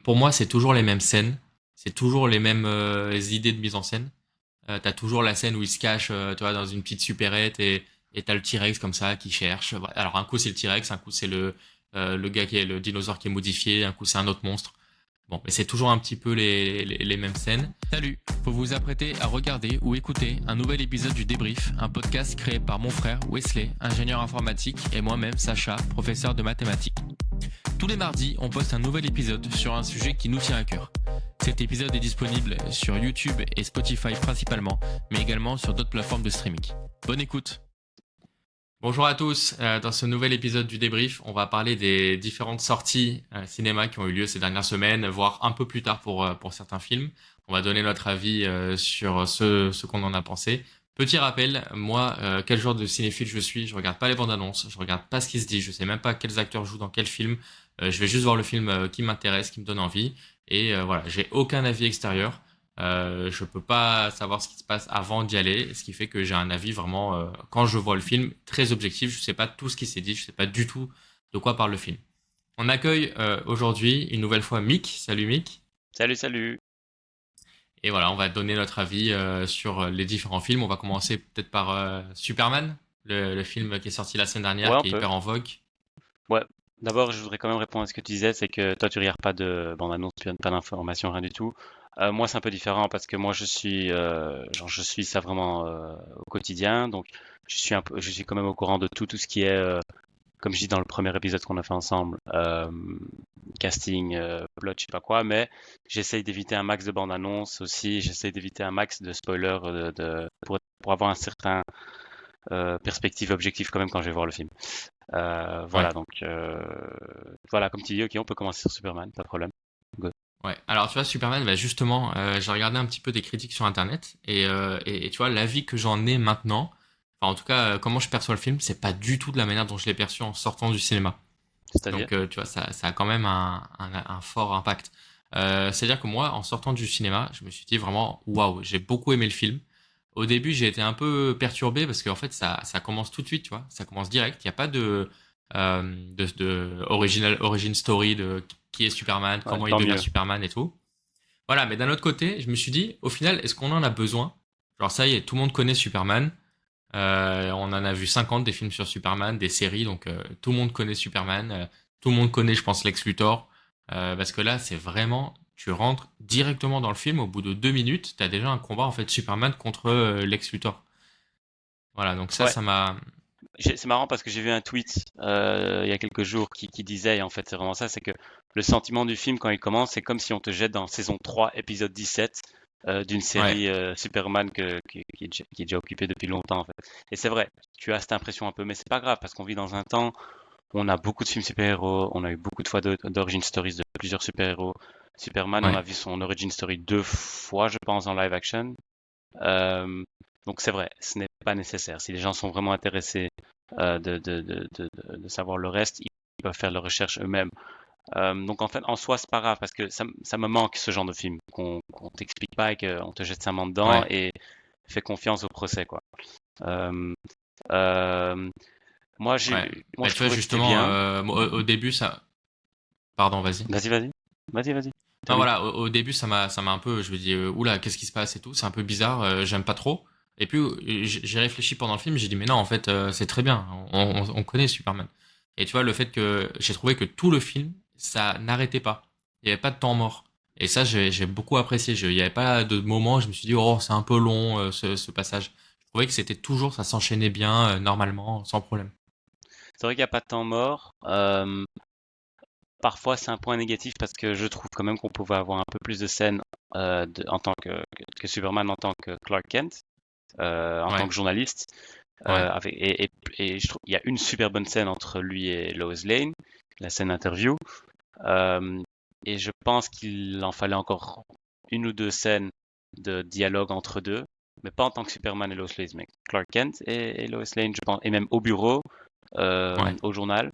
Pour moi, c'est toujours les mêmes scènes, c'est toujours les mêmes idées de mise en scène. T'as toujours la scène où il se cache, tu vois, dans une petite supérette et t'as le T-Rex comme ça qui cherche. Voilà. Alors un coup c'est le T-Rex, un coup c'est le gars qui est le dinosaure qui est modifié, un coup c'est un autre monstre. Bon, mais c'est toujours un petit peu les mêmes scènes. Salut, vous vous apprêtez à regarder ou écouter un nouvel épisode du Débrief, un podcast créé par mon frère Wesley, ingénieur informatique, et moi-même Sacha, professeur de mathématiques. Tous les mardis, on poste un nouvel épisode sur un sujet qui nous tient à cœur. Cet épisode est disponible sur YouTube et Spotify principalement, mais également sur d'autres plateformes de streaming. Bonne écoute. Bonjour à tous, dans ce nouvel épisode du débrief, on va parler des différentes sorties cinéma qui ont eu lieu ces dernières semaines, voire un peu plus tard pour certains films. On va donner notre avis sur ce qu'on en a pensé. Petit rappel, moi, quel genre de cinéphile je suis, je regarde pas les bandes annonces, je regarde pas ce qui se dit, je sais même pas quels acteurs jouent dans quel film, je vais juste voir le film qui m'intéresse, qui me donne envie, et voilà, j'ai aucun avis extérieur. Je peux pas savoir ce qui se passe avant d'y aller, ce qui fait que j'ai un avis vraiment, quand je vois le film, très objectif. Je sais pas tout ce qui s'est dit, je sais pas du tout de quoi parle le film. On accueille aujourd'hui une nouvelle fois Mick. Salut Mick. Salut, salut. Et voilà, on va donner notre avis sur les différents films. On va commencer peut-être par Superman, le film qui est sorti la semaine Ouais, dernière, on qui est peut. hyper en vogue. Ouais. D'abord, je voudrais quand même répondre à ce que tu disais, c'est que toi, tu regardes pas de bande-annonce, pas d'informations, rien du tout. Moi, c'est un peu différent parce que moi, je suis ça vraiment au quotidien, donc je suis quand même au courant de tout ce qui est, comme je dis dans le premier épisode qu'on a fait ensemble, casting, plot, je sais pas quoi, mais j'essaye d'éviter un max de bandes-annonces aussi, j'essaye d'éviter un max de spoilers pour avoir un certain perspective objective quand même quand je vais voir le film. Ouais. Voilà, donc voilà, comme tu dis, ok, on peut commencer sur Superman, pas de problème. Go. Ouais. Alors tu vois, Superman, bah justement, j'ai regardé un petit peu des critiques sur Internet et tu vois, l'avis que j'en ai maintenant, enfin en tout cas, comment je perçois le film, c'est pas du tout de la manière dont je l'ai perçu en sortant du cinéma. C'est-à-dire? Donc tu vois, ça a quand même un fort impact. C'est-à-dire que moi, en sortant du cinéma, je me suis dit vraiment, waouh, j'ai beaucoup aimé le film. Au début, j'ai été un peu perturbé parce qu'en fait, ça commence tout de suite, tu vois, ça commence direct. Il n'y a pas de origin story de qui est Superman, Ouais, comment il tant devient mieux. Superman et tout. Voilà, mais d'un autre côté, je me suis dit, au final, est-ce qu'on en a besoin? Genre ça y est, tout le monde connaît Superman. On en a vu 50 des films sur Superman, des séries, donc tout le monde connaît Superman. Tout le monde connaît, je pense, Lex Luthor. Parce que là, c'est vraiment, tu rentres directement dans le film, au bout de 2 minutes, t'as déjà un combat en fait Superman contre Lex Luthor. Voilà, donc Ouais, ça m'a. c'est marrant parce que j'ai vu un tweet il y a quelques jours qui disait, et en fait c'est vraiment ça, c'est que le sentiment du film quand il commence, c'est comme si on te jette dans saison 3, épisode 17 d'une Ouais, série Superman qui est déjà occupée depuis longtemps en fait. Et c'est vrai, tu as cette impression un peu, mais c'est pas grave parce qu'on vit dans un temps où on a beaucoup de films super-héros, on a eu beaucoup de fois d'origin stories de plusieurs super-héros. Superman, on ouais, a vu son origin story 2 fois, je pense, en live action. Euh, donc c'est vrai, ce n'est pas nécessaire. Si les gens sont vraiment intéressés de savoir le reste, ils peuvent faire leurs recherches eux-mêmes. Donc en fait, en soi, c'est pas grave parce que ça me manque ce genre de film qu'on t'explique pas et qu'on te jette sa main dedans ouais, et fait confiance au procès, quoi. Euh, euh, moi, ouais. moi, Bah, je tu vois, trouvais que c'était justement, bien. moi, au début, ça. Pardon, vas-y. Vas-y, vas-y. Vas-y, vas-y. Non, Termine. voilà, au début, ça m'a un peu, je me dis, oula, qu'est-ce qui se passe et tout, c'est un peu bizarre, j'aime pas trop. Et puis, j'ai réfléchi pendant le film, j'ai dit, mais non, en fait, c'est très bien, on connaît Superman. Et tu vois, le fait que j'ai trouvé que tout le film, ça n'arrêtait pas. Il n'y avait pas de temps mort. Et ça, j'ai beaucoup apprécié. Il n'y avait pas de moment où je me suis dit, oh, c'est un peu long, ce passage. Je trouvais que c'était toujours, ça s'enchaînait bien, normalement, sans problème. C'est vrai qu'il n'y a pas de temps mort. Parfois, c'est un point négatif parce que je trouve quand même qu'on pouvait avoir un peu plus de scènes en tant que Superman en tant que Clark Kent, en tant Ouais, que journaliste. ouais, Et je trouve il y a une super bonne scène entre lui et Lois Lane, la scène interview. Euh, et je pense qu'il en fallait encore une ou deux scènes de dialogue entre deux, mais pas en tant que Superman et Lois Lane, mais Clark Kent et Lois Lane, je pense, et même au bureau, ouais, au journal.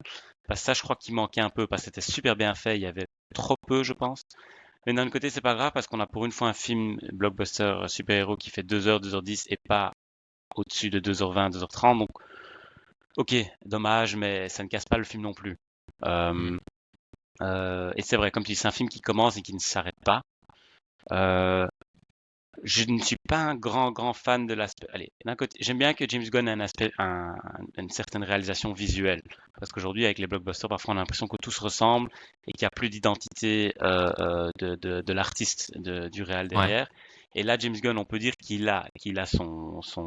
Parce que ça, je crois qu'il manquait un peu, parce que c'était super bien fait, il y avait trop peu, je pense. Mais d'un autre côté, c'est pas grave, parce qu'on a pour une fois un film blockbuster super-héros qui fait 2 heures, 2h10 et pas au-dessus de 2h20, 2h30. Donc, ok, dommage, mais ça ne casse pas le film non plus. hmm, Euh, Et c'est vrai, comme tu dis, c'est un film qui commence et qui ne s'arrête pas. Euh, je ne suis pas un grand fan de l'aspect. Allez, d'un côté, j'aime bien que James Gunn ait une certaine réalisation visuelle. Parce qu'aujourd'hui, avec les blockbusters, parfois on a l'impression que tout se ressemble et qu'il n'y a plus d'identité de l'artiste, du réal Ouais, derrière. Et là, James Gunn, on peut dire qu'il a son sa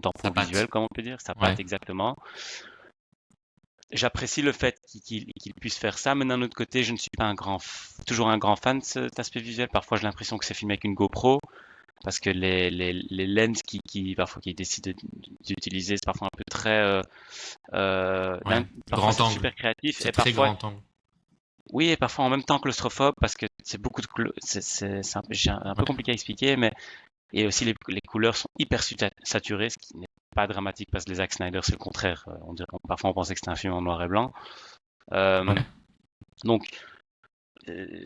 tempo visuel, patte. comme on peut dire, sa patte Ouais, exactement. J'apprécie le fait qu'il puisse faire ça, mais d'un autre côté, je ne suis pas toujours un grand fan de cet aspect visuel. Parfois, j'ai l'impression que c'est filmé avec une GoPro, parce que les lens parfois qui décident d'utiliser, c'est parfois un peu très, ouais. parfois Grand c'est angle. super créatif, C'est et très parfois, grand angle. oui, et parfois en même temps claustrophobe, parce que c'est beaucoup de c'est un peu Ouais, compliqué à expliquer, mais et aussi les couleurs sont hyper saturées, ce qui n'est pas dramatique parce que les Zack Snyder c'est le contraire. Parfois on pensait que c'était un film en noir et blanc. Euh, ouais, donc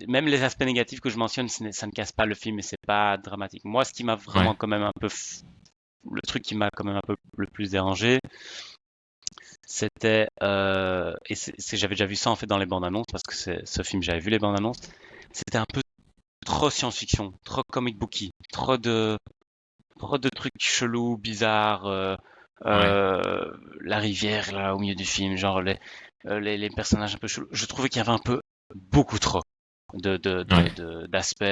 même les aspects négatifs que je mentionne, ça ne casse pas le film et c'est pas dramatique. Moi, ce qui m'a ouais, vraiment quand même un peu, le truc qui m'a quand même un peu le plus dérangé, c'était, j'avais déjà vu ça en fait dans les bandes annonces parce que ce film, j'avais vu les bandes annonces, c'était un peu trop science-fiction, trop comic booky, trop de trucs chelous, bizarres, ouais, la rivière là au milieu du film, genre les personnages un peu chelous. Je trouvais qu'il y avait un peu beaucoup trop ouais. d'aspects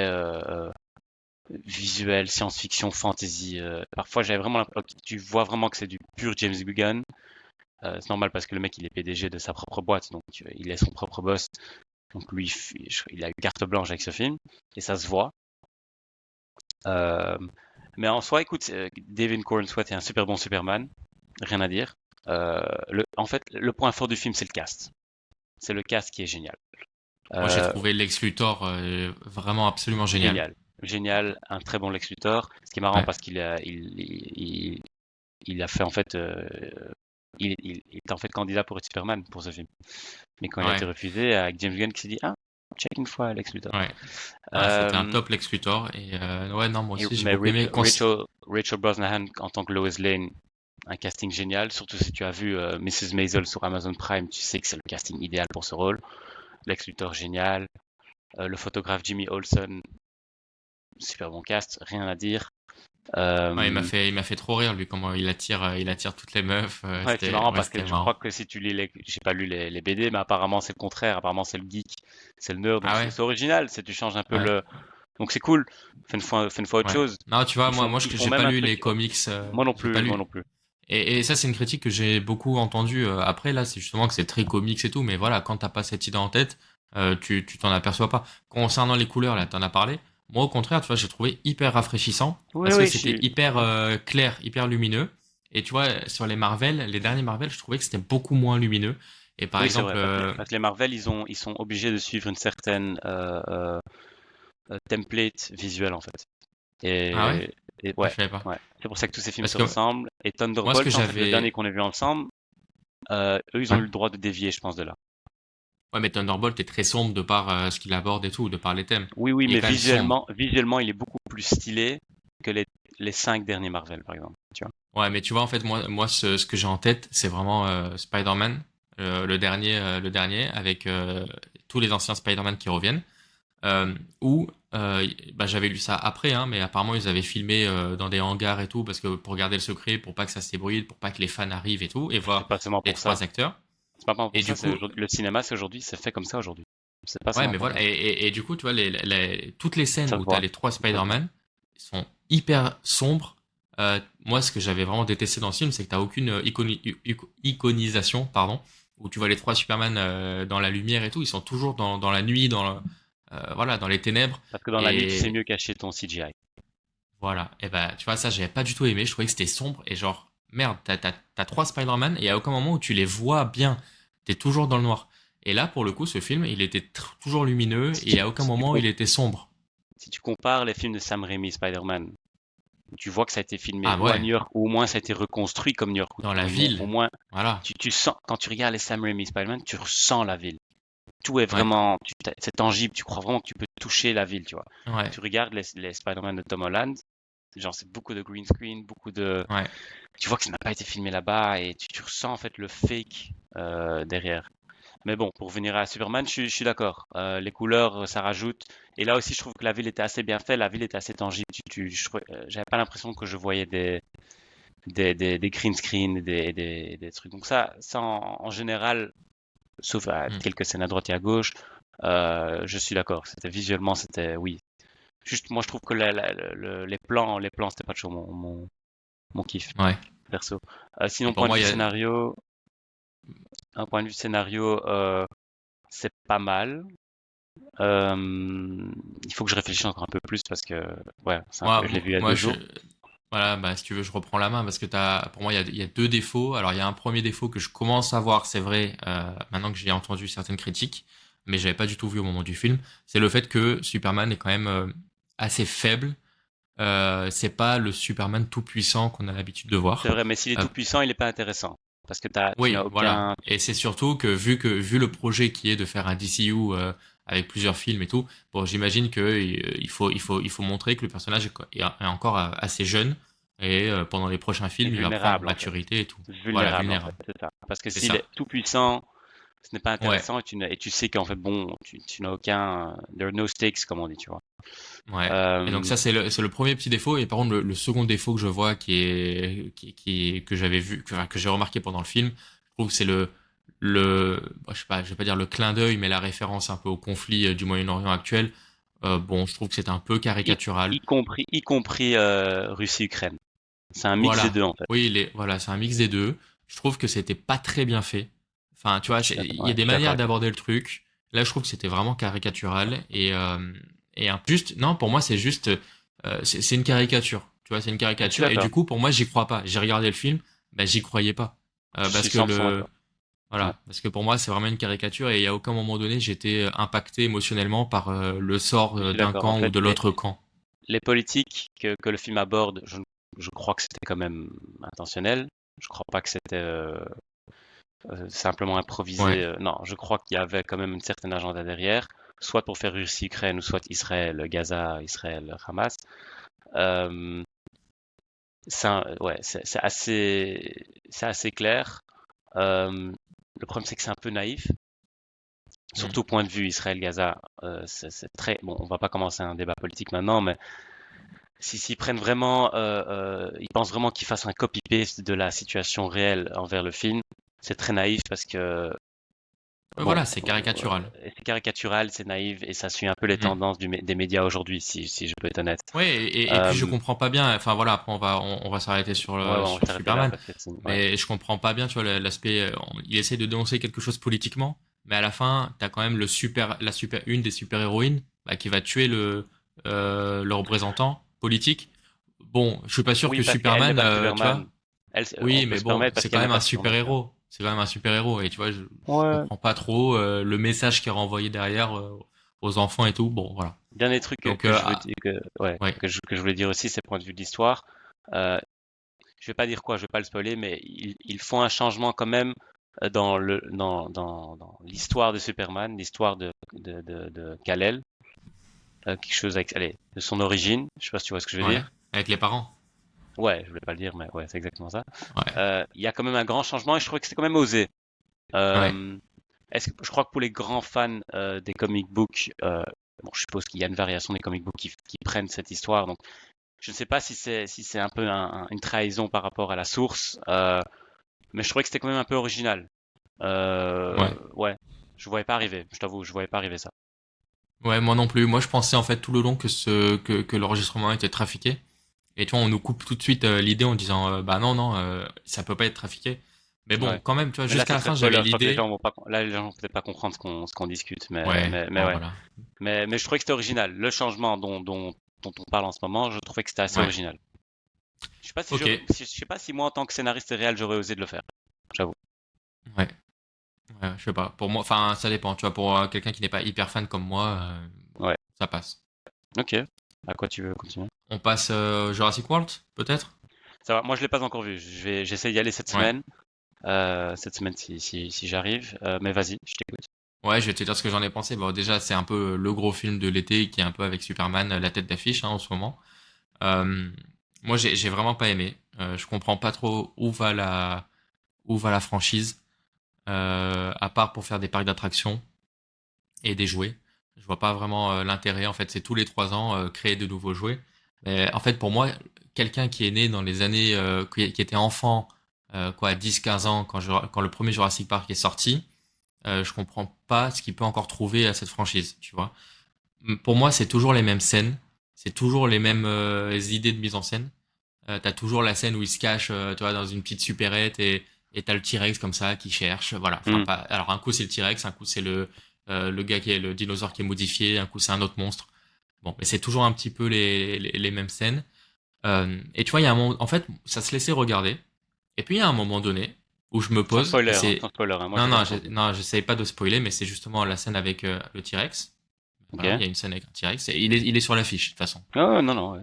visuels, science-fiction, fantasy. Parfois, j'avais vraiment tu vois vraiment que c'est du pur James Gunn. C'est normal parce que le mec il est PDG de sa propre boîte, donc il est son propre boss. Donc lui, il a eu carte blanche avec ce film et ça se voit. Euh, mais en soi, écoute, David Corenswet est un super bon Superman, rien à dire. En fait, le point fort du film, c'est le cast. C'est le cast qui est génial. Moi, j'ai Euh, trouvé Lex Luthor vraiment absolument génial. Génial, génial, un très bon Lex Luthor. Ce qui est marrant Ouais, parce il a fait en fait, il était en fait candidat pour être Superman pour ce film. Mais quand il a été ouais, refusé, avec James Gunn qui s'est dit, ah, check une fois Lex Luthor. ouais. Ah, c'était un Euh, top Lex Luthor. Et ouais, non, moi aussi, j'ai mais beaucoup aimé. Rachel Brosnahan en tant que Lois Lane, un casting génial. Surtout si tu as vu Mrs. Maisel sur Amazon Prime, tu sais que c'est le casting idéal pour ce rôle. Lex Luthor génial. Le photographe Jimmy Olsen, super bon cast, rien à dire. Ouais, Euh, il m'a fait trop rire, lui, comment il attire toutes les meufs. Ouais, c'est marrant Ouais, parce que c'était je crois marrant. que si tu lis j'ai pas lu les BD, mais apparemment c'est le contraire. Apparemment c'est le geek, c'est le nerd. Donc Ah c'est ouais? c'est original. C'est tu changes un peu Ouais, donc c'est cool. Fais une fois autre ouais. chose. Non, tu vois, Ils font j'ai même pas un lu truc. les comics, j'ai pas Moi non lu. plus. Et ça, c'est une critique que j'ai beaucoup entendue après, là, c'est justement que c'est très comics et tout, mais voilà, quand t'as pas cette idée en tête, tu t'en aperçois pas. Concernant les couleurs, là, t'en as parlé. Moi, au contraire, tu vois, j'ai trouvé hyper rafraîchissant, Oui, parce que oui, c'était hyper clair, hyper lumineux. Et tu vois, sur les Marvel, les derniers Marvel, je trouvais que c'était beaucoup moins lumineux. Et par oui, c'est exemple, vrai. Parce que les Marvel, ils sont obligés de suivre une certaine template visuelle en fait. ah ouais? Et, et Ah, ouais, je savais pas. ouais. C'est pour ça que tous ces films Parce se que ressemblent. Et moi, ce que Thunderbolt, en fait, le j'avais, dernier qu'on a vu ensemble, eux, ils ont ouais. eu le droit de dévier, je pense, de là. Ouais, mais Thunderbolt est très sombre de par ce qu'il aborde et tout, de par les thèmes. Oui, oui, Il est mais quand même sombre. visuellement, il est beaucoup plus stylé que les cinq derniers Marvel, par exemple. Tu vois? Ouais, mais tu vois, en fait, ce que j'ai en tête, c'est vraiment Spider-Man, le dernier, avec tous les anciens Spider-Man qui reviennent. Où bah, j'avais lu ça après, hein, mais apparemment ils avaient filmé dans des hangars et tout, parce que pour garder le secret, pour pas que ça s'ébruite, pour pas que les fans arrivent et tout, et C'est voir pas seulement les pour ça. trois acteurs. C'est pas seulement Et pour du ça. coup, Le cinéma, c'est aujourd'hui, c'est fait comme ça aujourd'hui. C'est pas ouais, seulement mais pour voilà, ça. et du coup, tu vois, toutes les scènes Ça se où t'as voit. les trois Ça se voit. Spider-Man sont hyper sombres. Moi, ce que j'avais vraiment détesté dans le film, c'est que t'as aucune iconisation, pardon, où tu vois les trois Superman dans la lumière et tout. Ils sont toujours dans la nuit, voilà, dans les ténèbres. Parce que dans la nuit, tu sais Et mieux cacher ton CGI. voilà. Et ben, tu vois, ça, j'avais pas du tout aimé. Je trouvais que c'était sombre et genre, merde, t'as trois Spider-Man et à aucun moment où tu les vois bien. T'es toujours dans le noir. Et là, pour le coup, ce film, il était toujours lumineux et à aucun moment il était sombre. Si tu compares les films de Sam Raimi, Spider-Man, tu vois que ça a été filmé Ah ou à ouais, New York, ou au moins ça a été reconstruit comme New York. dans la Au ville. moins, Voilà. tu sens, quand tu regardes les Sam Raimi Spider-Man, tu ressens la ville. Tout est Ouais. vraiment, c'est tangible, tu crois vraiment que tu peux toucher la ville, tu vois. Ouais. Tu regardes les Spider-Man de Tom Holland, genre c'est beaucoup de green screen, Ouais. tu vois que ça n'a pas été filmé là-bas et tu ressens en fait le fake derrière. Mais bon, pour venir à Superman, je suis d'accord. Les couleurs, ça rajoute. Et là aussi, je trouve que la ville était assez bien faite, la ville était assez tangible. J'avais pas l'impression que je voyais des green screen des trucs. Donc ça en général, sauf à Mm. quelques scènes à droite et à gauche, je suis d'accord. C'était visuellement, c'était oui. Juste, moi, je trouve que les plans, c'était pas toujours mon kiff Ouais. perso. Et Sinon, pour point de moi, vue il y a. scénario, un point de vue scénario, c'est pas mal. Il faut que je réfléchisse encore un peu plus parce que, ouais, je l'ai vu il y a Moi, deux jours. voilà, bah, si tu veux, je reprends la main parce que pour moi, il y a deux défauts. Alors, il y a un premier défaut que je commence à voir, c'est vrai, maintenant que j'ai entendu certaines critiques, mais j'avais pas du tout vu au moment du film. C'est le fait que Superman est quand même assez faible. C'est pas le Superman tout puissant qu'on a l'habitude de C'est voir. vrai, mais s'il est Euh, tout puissant, il n'est pas intéressant. Parce que tu n'as oui, voilà. aucun. Et c'est surtout vu le projet qui est de faire un DCU avec plusieurs films et tout, bon, j'imagine que il faut montrer que le personnage est encore assez jeune et pendant les prochains Et films, il va prendre vulnérable, en fait. maturité et tout. Voilà, Vulnérable, en fait, vulnérable. c'est ça. Parce que C'est s'il ça. est tout puissant, ce n'est pas Ouais, intéressant et tu sais qu'en fait, bon, tu n'as aucun. There are no stakes, comme on dit, tu vois. ouais. Et donc Euh, ça c'est le premier petit défaut. Et par contre le second défaut que je vois que j'avais vu que j'ai remarqué pendant le film, je trouve que c'est bon, je sais pas, je vais pas dire le clin d'œil, mais la référence un peu au conflit du Moyen-Orient actuel. Bon, je trouve que c'est un peu caricatural. y compris Russie-Ukraine. C'est un mix des Voilà. deux, en fait. Oui, voilà, c'est un mix des deux. Je trouve que c'était pas très bien fait. Enfin, tu vois, il y a Ouais, des je suis d'accord manières avec toi. d'aborder le truc. Là, je trouve que c'était vraiment caricatural juste, non, pour moi, c'est juste, c'est une caricature. Tu vois, c'est une Je suis caricature. Et d'accord. du coup, pour moi, j'y crois pas. J'ai regardé le film, ben, j'y croyais pas. Je Parce suis que 100% d'accord. Ouais. parce que pour moi, c'est vraiment une caricature et à aucun moment donné, j'étais impacté émotionnellement par le sort Je suis d'un d'accord. En camp ou fait, de l'autre camp. les politiques que le film aborde, je crois que c'était quand même intentionnel. Je crois pas que c'était simplement Ouais. improvisé. Non, je crois qu'il y avait quand même une certaine agenda derrière, soit pour faire Russie-Ukraine ou soit Israël-Gaza, Israël-Hamas. Euh, ouais, c'est assez clair. Le problème, c'est que c'est un peu naïf. Mm. Surtout au point de vue Israël-Gaza, c'est très bon. On va pas commencer un débat politique maintenant, mais s'ils prennent vraiment, ils pensent vraiment qu'ils fassent un copy-paste de la situation réelle envers le film, c'est très naïf parce que Ouais, bon, voilà, c'est caricatural. c'est caricatural, c'est naïf et ça suit un peu les Mm. tendances des médias aujourd'hui, si je peux être honnête. Ouais, et puis je Euh, comprends pas bien. Enfin voilà, après on va s'arrêter ouais, ouais, on va sur s'arrêter là Superman, parce que ouais, mais je comprends pas bien, tu vois, l'aspect. Il essaie de dénoncer quelque chose politiquement, mais à la fin, t'as quand même une des super héroïnes bah, qui va tuer le représentant politique. Bon, je suis pas sûr oui, que parce qu'elle n'est Superman, pas tu Superman. vois. On Oui, peut mais se bon, permettre parce c'est quand qu'elle n'est même pas un Superman, super tu vois. héros. C'est quand même un super héros, et tu vois, je Ouais. comprends pas trop le message qui est renvoyé derrière aux enfants et tout. Bon, voilà. Dernier truc Donc, que je veux dire, ouais, ouais. que je voulais dire aussi, c'est point de vue de l'histoire. Euh, je vais pas dire quoi, je vais pas le spoiler, mais ils font un changement quand même dans l'histoire de Superman, l'histoire de Kal-El, quelque chose avec, allez, de son origine. Je sais pas si tu vois ce que je veux Ouais, dire. avec les parents. Ouais, je voulais pas le dire, mais ouais, c'est exactement ça. Ouais, Il y a quand même un grand changement et je trouvais que c'était quand même osé. ouais, Euh, je crois que pour les grands fans des comic books, bon, je suppose qu'il y a une variation des comic books qui prennent cette histoire. Donc, je ne sais pas si c'est un peu une trahison par rapport à la source, mais je trouvais que c'était quand même un peu original. ouais. Ouais, je voyais pas arriver. Je t'avoue, je voyais pas arriver ça. Ouais, moi non plus. Moi, je pensais en fait tout le long que l'enregistrement était trafiqué. Et tu vois, on nous coupe tout de suite l'idée en disant bah non, non, ça peut pas être trafiqué. Mais bon, Ouais. quand même, tu vois, Mais là, jusqu'à c'est la très fin, j'avais spoiler. Je crois que les l'idée. gens vont pas, là, les gens vont peut-être pas comprendre ce qu'on discute, Ouais, mais bon, ouais. voilà. Mais je trouvais que c'était original. Le changement dont on parle en ce moment, je trouvais que c'était assez Ouais, original. ok. Je sais pas si moi, en tant que scénariste réel, j'aurais osé de le faire. J'avoue. Ouais, ouais, je sais pas. Pour moi, enfin, ça dépend. Tu vois, pour quelqu'un qui n'est pas hyper fan comme moi, Ouais. ça passe. Ok. À quoi tu veux continuer? On passe Jurassic World, peut-être? Ça va. Moi, je l'ai pas encore vu. J'essaie d'y aller Ouais. cette semaine si j'arrive. Mais vas-y, je t'écoute. Ouais, je vais te dire ce que j'en ai pensé. Bon, déjà, c'est un peu le gros film de l'été qui est un peu avec Superman, la tête d'affiche hein, en ce moment. Euh, Moi, j'ai vraiment pas aimé. Je comprends pas trop où va la franchise. à part pour faire des parcs d'attractions et des jouets. Je vois pas vraiment l'intérêt. En fait, c'est tous les 3 ans créer de nouveaux jouets. Mais en fait, pour moi, quelqu'un qui est né dans les années, qui était enfant, quoi, à 10-15 ans, quand le premier Jurassic Park est sorti, je comprends pas ce qu'il peut encore trouver à cette franchise, tu vois. Pour moi, c'est toujours les mêmes scènes, c'est toujours les mêmes idées de mise en scène. T'as toujours la scène où il se cache, tu vois, dans une petite supérette et t'as le T-Rex comme ça qui cherche, voilà. Enfin, Hmm. pas. Alors un coup c'est le T-Rex, un coup c'est le gars qui est le dinosaure qui est modifié, un coup c'est un autre monstre. Bon, mais c'est toujours un petit peu les mêmes scènes. Et tu vois, il y a un moment, en fait, ça se laissait regarder. Et puis il y a un moment donné où je me Sans pose et spoiler, hein, c'est sans spoiler, hein. Moi, non j'ai pas non trop vu. non, j'essaye pas de spoiler, mais c'est justement la scène avec le T-Rex. Ok. Voilà, il y a une scène avec un T-Rex. Et il est sur l'affiche de toute façon. Oh, non, non, ouais.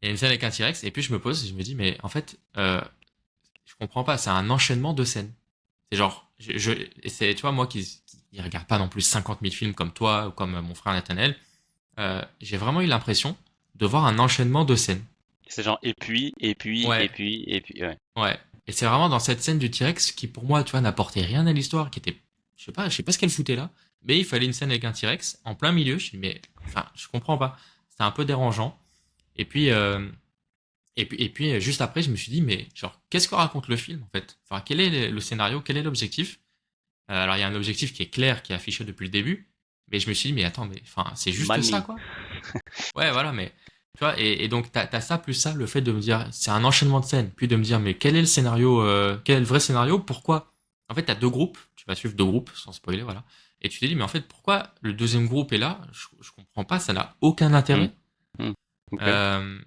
Il y a une scène avec un T-Rex et puis je me pose et je me dis mais en fait je comprends pas, c'est un enchaînement de scènes. C'est genre, et c'est, tu vois, moi qui regarde pas non plus 50 000 films comme toi ou comme mon frère Nathaniel, j'ai vraiment eu l'impression de voir un enchaînement de scènes. C'est genre, et puis, et puis, Ouais, et puis, et puis, ouais. ouais. Et c'est vraiment dans cette scène du T-Rex qui, pour moi, tu vois, n'apportait rien à l'histoire, qui était, je sais pas ce qu'elle foutait là, mais il fallait une scène avec un T-Rex en plein milieu. Je dis, mais, enfin, je comprends pas. C'était un peu dérangeant. Et puis, juste après, je me suis dit, mais genre, qu'est-ce que raconte le film en fait? Enfin, quel est le scénario? Quel est l'objectif? Alors, il y a un objectif qui est clair, qui est affiché depuis le début, mais je me suis dit, mais attends, mais enfin, c'est juste ça, Money. quoi. Ouais, voilà, mais tu vois, et donc t'as ça plus ça, le fait de me dire, c'est un enchaînement de scènes, puis de me dire, mais quel est le scénario, quel est le vrai scénario? Pourquoi? En fait, t'as deux groupes, tu vas suivre deux groupes, sans spoiler, voilà. Et tu te dis, mais en fait, pourquoi le deuxième groupe est là? Je comprends pas, ça n'a aucun Hmm, intérêt. hmm. Ok. Euh,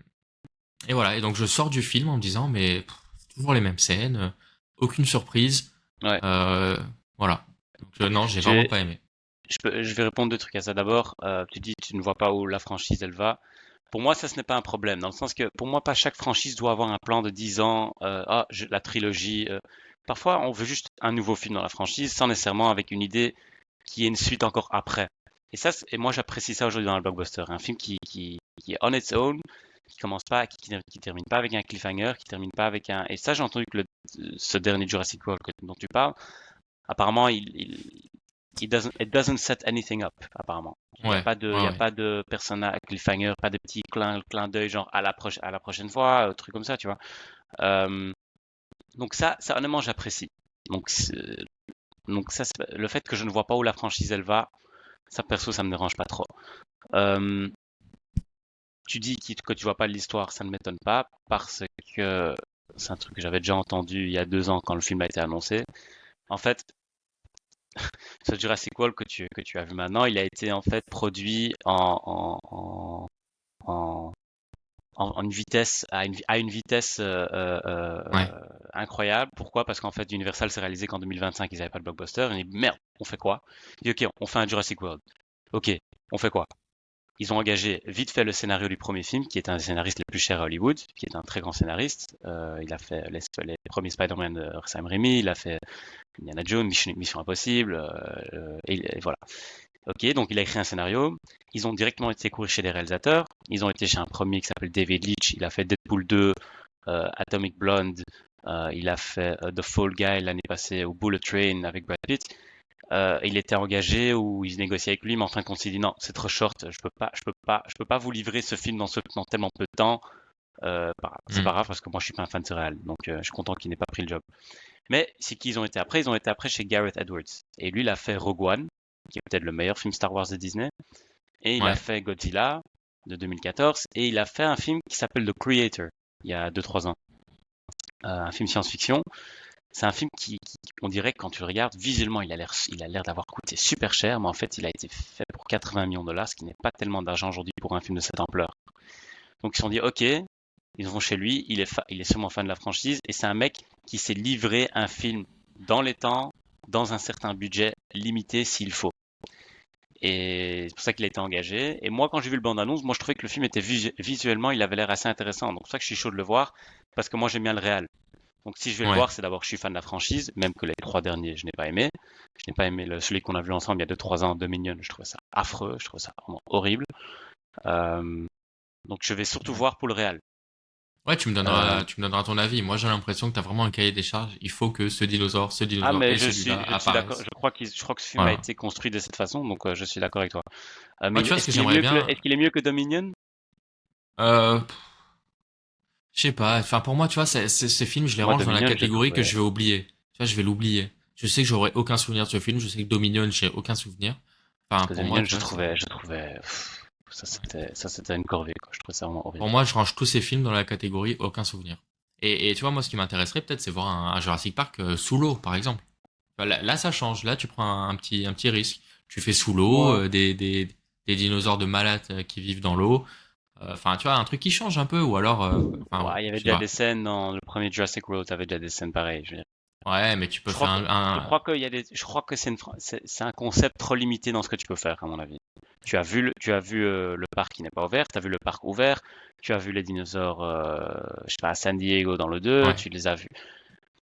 et voilà, et donc je sors du film en me disant, mais c'est toujours les mêmes scènes, aucune surprise, Ouais. euh, voilà. Donc non, j'ai Je vraiment vais, pas aimé. je vais répondre deux trucs à ça. D'abord, tu dis tu ne vois pas où la franchise elle va. Pour moi, ça ce n'est pas un problème, dans le sens que pour moi, pas chaque franchise doit avoir un plan de 10 ans. La trilogie. Parfois, on veut juste un nouveau film dans la franchise, sans nécessairement avec une idée qui est une suite encore après. Et ça, et moi, j'apprécie ça aujourd'hui dans le blockbuster. Un film qui est on its own, qui commence pas, qui termine pas avec un cliffhanger, qui termine pas avec un. Et ça, j'ai entendu que ce dernier Jurassic World dont tu parles, apparemment, it doesn't set anything up, apparemment. Ouais, Il y ouais, a ouais. pas de personnage cliffhanger, pas de petit clin d'œil genre à la prochaine fois, truc comme ça, tu vois. Euh, donc ça honnêtement, j'apprécie. Donc, le fait que je ne vois pas où la franchise elle va, ça perso, ça me dérange pas trop. Euh, Tu dis que tu vois pas l'histoire, ça ne m'étonne pas parce que c'est un truc que j'avais déjà entendu il y a 2 ans quand le film a été annoncé. En fait, ce Jurassic World que tu as vu maintenant, il a été en fait produit en, en une vitesse, à une vitesse Ouais. incroyable. Pourquoi? Parce qu'en fait, Universal s'est réalisé qu'en 2025, ils n'avaient pas de blockbuster. Ils dit, merde, on fait quoi? Il dit, ok, on fait un Jurassic World. Ok, on fait quoi? Ils ont engagé vite fait le scénario du premier film, qui est un des scénaristes les plus chers à Hollywood, qui est un très grand scénariste. Il a fait les premiers Spider-Man de Sam Raimi, il a fait Indiana Jones, Mission Impossible, et voilà. Ok, donc il a écrit un scénario. Ils ont directement été courir chez des réalisateurs. Ils ont été chez un premier qui s'appelle David Leitch. Il a fait Deadpool 2, Atomic Blonde. Il a fait The Fall Guy l'année passée, ou Bullet Train avec Brad Pitt. Il était engagé ou ils négociaient avec lui, mais en fin de compte, il dit non, c'est trop short. Je peux pas vous livrer ce film dans tellement peu de temps. C'est Hmm. pas grave parce que moi je suis pas un fan de ce réal, donc je suis content qu'il n'ait pas pris le job. Mais c'est qui ils ont été après? Ils ont été après chez Gareth Edwards. Et lui, il a fait Rogue One, qui est peut-être le meilleur film Star Wars de Disney. Et il a Ouais. fait Godzilla de 2014. Et il a fait un film qui s'appelle The Creator, il y a 2-3 ans. Un film science-fiction. C'est un film on dirait que quand tu le regardes, visuellement, il a l'air d'avoir coûté super cher, mais en fait, il a été fait pour 80 millions de dollars, ce qui n'est pas tellement d'argent aujourd'hui pour un film de cette ampleur. Donc ils se sont dit, ok, ils vont chez lui, il est sûrement fan de la franchise, et c'est un mec qui s'est livré un film dans les temps, dans un certain budget limité s'il faut. Et c'est pour ça qu'il a été engagé. Et moi, quand j'ai vu le bande-annonce, moi je trouvais que le film était visuellement, il avait l'air assez intéressant. Donc c'est pour ça que je suis chaud de le voir, parce que moi j'aime bien le réel. Donc si je vais le Ouais. voir, c'est d'abord que je suis fan de la franchise, même que les 3 derniers, je n'ai pas aimé. Je n'ai pas aimé celui qu'on a vu ensemble il y a 2-3 ans, Dominion, je trouvais ça affreux, je trouvais ça vraiment horrible. Euh, donc je vais surtout Ouais. voir pour le réel. Ouais, Euh, tu me donneras ton avis. Moi, j'ai l'impression que tu as vraiment un cahier des charges. Il faut que ce Ah, dinosaure mais et celui-là je suis d'accord. apparaissent. Je crois que ce film a Voilà. été construit de cette façon, donc je suis d'accord avec toi. Moi, Mais tu vois, ce que j'aimerais bien, est-ce qu'il est mieux que Dominion? euh, je sais pas. Enfin, pour moi, tu vois, ces films, je les Moi, range dans la Dominion, je l'ai catégorie que trouvé. je vais oublier. Tu vois, je vais l'oublier. Je sais que j'aurai aucun souvenir de ce film. Je sais que Dominion, j'ai aucun souvenir. Enfin, Parce que pour moi, Dominion, tu vois, c'est. je trouvais, Ouais. ça c'était une corvée, quoi. Je trouvais ça vraiment Pour horrible. moi, je range tous ces films dans la catégorie aucun souvenir. Et tu vois, moi, ce qui m'intéresserait peut-être, c'est voir un Jurassic Park sous l'eau, par exemple. Là, ça change. Là, tu prends un petit risque. Tu fais sous l'eau, Moi, des dinosaures de malades qui vivent dans l'eau. Enfin, tu vois, un truc qui change un peu. Ou alors, enfin, ouais, il y avait je sais déjà des pas. scènes dans le premier Jurassic World, t'avais déjà des scènes pareilles. Ouais, mais tu peux Je faire crois que, un. je crois que c'est un concept trop limité dans ce que tu peux faire, à mon avis. Tu as vu le parc qui n'est pas ouvert, tu as vu le parc ouvert, tu as vu les dinosaures, je sais pas, à San Diego dans le 2, Ouais, tu les as vus.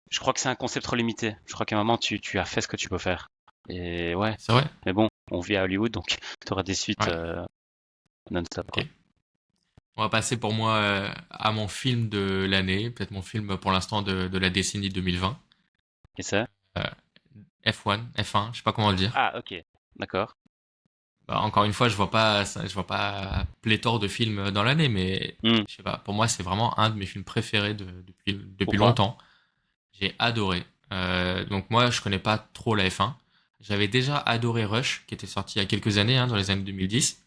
Je crois que c'est un concept trop limité. Je crois qu'à un moment, tu as fait ce que tu peux faire. Et ouais, c'est vrai. mais bon, on vit à Hollywood, donc tu auras des suites Ouais, non-stop, quoi. ok. On va passer pour moi à mon film de l'année. Peut-être mon film pour l'instant de la décennie 2020. Et ça? Euh, F1, F1, je sais pas comment le dire. Ah, ok, d'accord. Bah, encore une fois, je vois pas pléthore de films dans l'année, mais Hmm. je sais pas. Pour moi, c'est vraiment un de mes films préférés depuis Pourquoi? longtemps. J'ai adoré. Donc moi, je connais pas trop la F1. J'avais déjà adoré Rush, qui était sorti il y a quelques années, hein, dans les années 2010,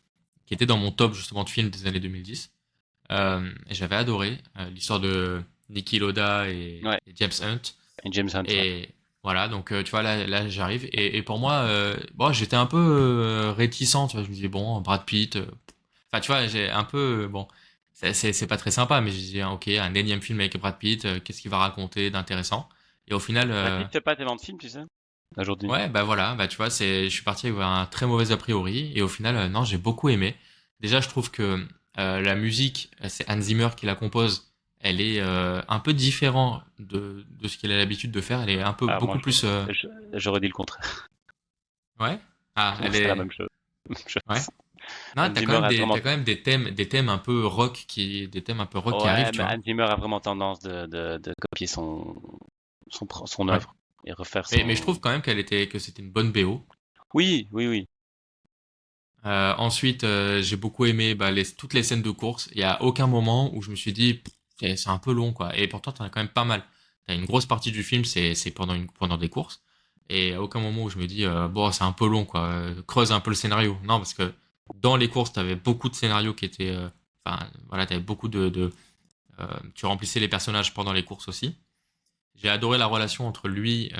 qui était dans mon top justement de films des années 2010. Et j'avais adoré l'histoire de Niki Loda Ouais, et James Hunt. et James Hunt, ouais. Et voilà, donc tu vois, là j'arrive. Et pour moi, bon, j'étais un peu réticent, tu vois, je me disais, bon, Brad Pitt. Enfin, tu vois, j'ai un peu, bon, c'est pas très sympa, mais je disais, ah, ok, un énième film avec Brad Pitt, qu'est-ce qu'il va raconter d'intéressant? Et au final, Brad Pitt fait pas tellement de films, tu sais, aujourd'hui. ouais, bah voilà, bah tu vois, je suis parti avec un très mauvais a priori, et au final, non, j'ai beaucoup aimé. Déjà, je trouve que la musique, c'est Hans Zimmer qui la compose, elle est un peu différente de ce qu'il a l'habitude de faire, elle est un peu Ah, beaucoup plus, j'aurais dit le contraire. ouais, ah, Pour moi, elle c'était la est, même chose. Même ouais. chose. Non, Hans Zimmer a t'as vraiment, quand même des thèmes un peu rock des thèmes un peu rock qui arrivent, ouais, tu mais vois. Hans Zimmer a vraiment tendance de copier son Ouais. œuvre et refaire Mais je trouve son. quand même que c'était une bonne BO. Oui, oui, oui. Ensuite, j'ai beaucoup aimé bah, toutes les scènes de course. Il y a aucun moment où je me suis dit, pff, c'est un peu long, quoi. Et pourtant, t'en as quand même pas mal. T'as une grosse partie du film, c'est pendant des courses. Et à aucun moment où je me dis, bon, c'est un peu long, quoi. Creuse un peu le scénario. Non, parce que dans les courses, t'avais beaucoup de scénarios qui étaient, enfin, voilà, t'avais beaucoup tu remplissais les personnages pendant les courses aussi. J'ai adoré la relation entre lui,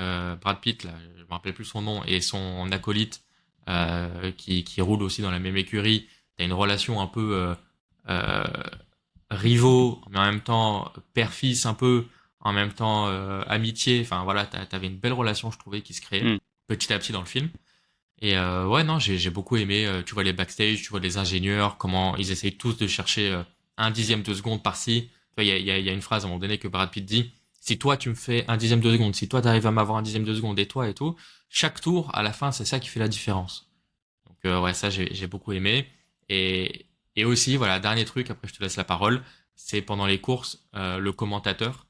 Brad Pitt, là, je me rappelle plus son nom, et son acolyte qui roule aussi dans la même écurie. T'as une relation un peu euh, rivaux, mais en même temps père-fils un peu, en même temps amitié. Enfin voilà, t'avais une belle relation, je trouvais, qui se créait Hmm. petit à petit dans le film. Et ouais, non, j'ai beaucoup aimé. Tu vois les backstage, tu vois les ingénieurs, comment ils essayent tous de chercher un dixième de seconde par-ci. Tu vois, il y a une phrase à un moment donné que Brad Pitt dit, si toi tu me fais un dixième de seconde, si toi t'arrives à m'avoir un dixième de seconde et toi et tout, chaque tour, à la fin, c'est ça qui fait la différence. Donc ouais, ça j'ai beaucoup aimé. Et, et aussi, voilà, dernier truc, après je te laisse la parole, c'est pendant les courses, le commentateur.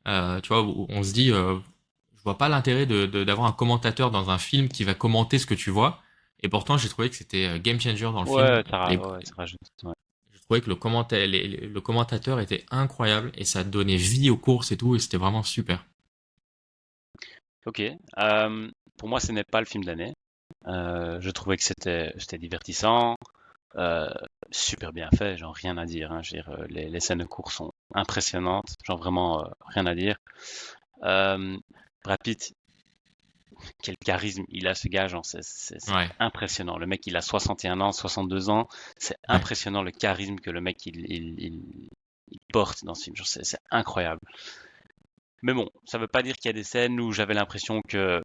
Tu vois, où on se dit, je vois pas l'intérêt d'avoir un commentateur dans un film qui va commenter ce que tu vois. Et pourtant, j'ai trouvé que c'était game changer dans le film. Ouais, ça rajoute. Ouais. Je trouvais que le commentateur était incroyable et ça donnait vie aux courses et tout, et c'était vraiment super. Ok. Pour moi, ce n'est pas le film d'année. Je trouvais que c'était divertissant, euh, super bien fait, genre rien à dire, hein. Je veux dire, les scènes de course sont impressionnantes, genre vraiment rien à dire. Euh, Brad Pitt, quel charisme il a ce gars, genre c'est Ouais, impressionnant. Le mec, il a 61 ans, 62 ans, c'est ouais. impressionnant le charisme que le mec il porte dans ce film, genre c'est incroyable. Mais bon, ça veut pas dire qu'il y a des scènes où j'avais l'impression que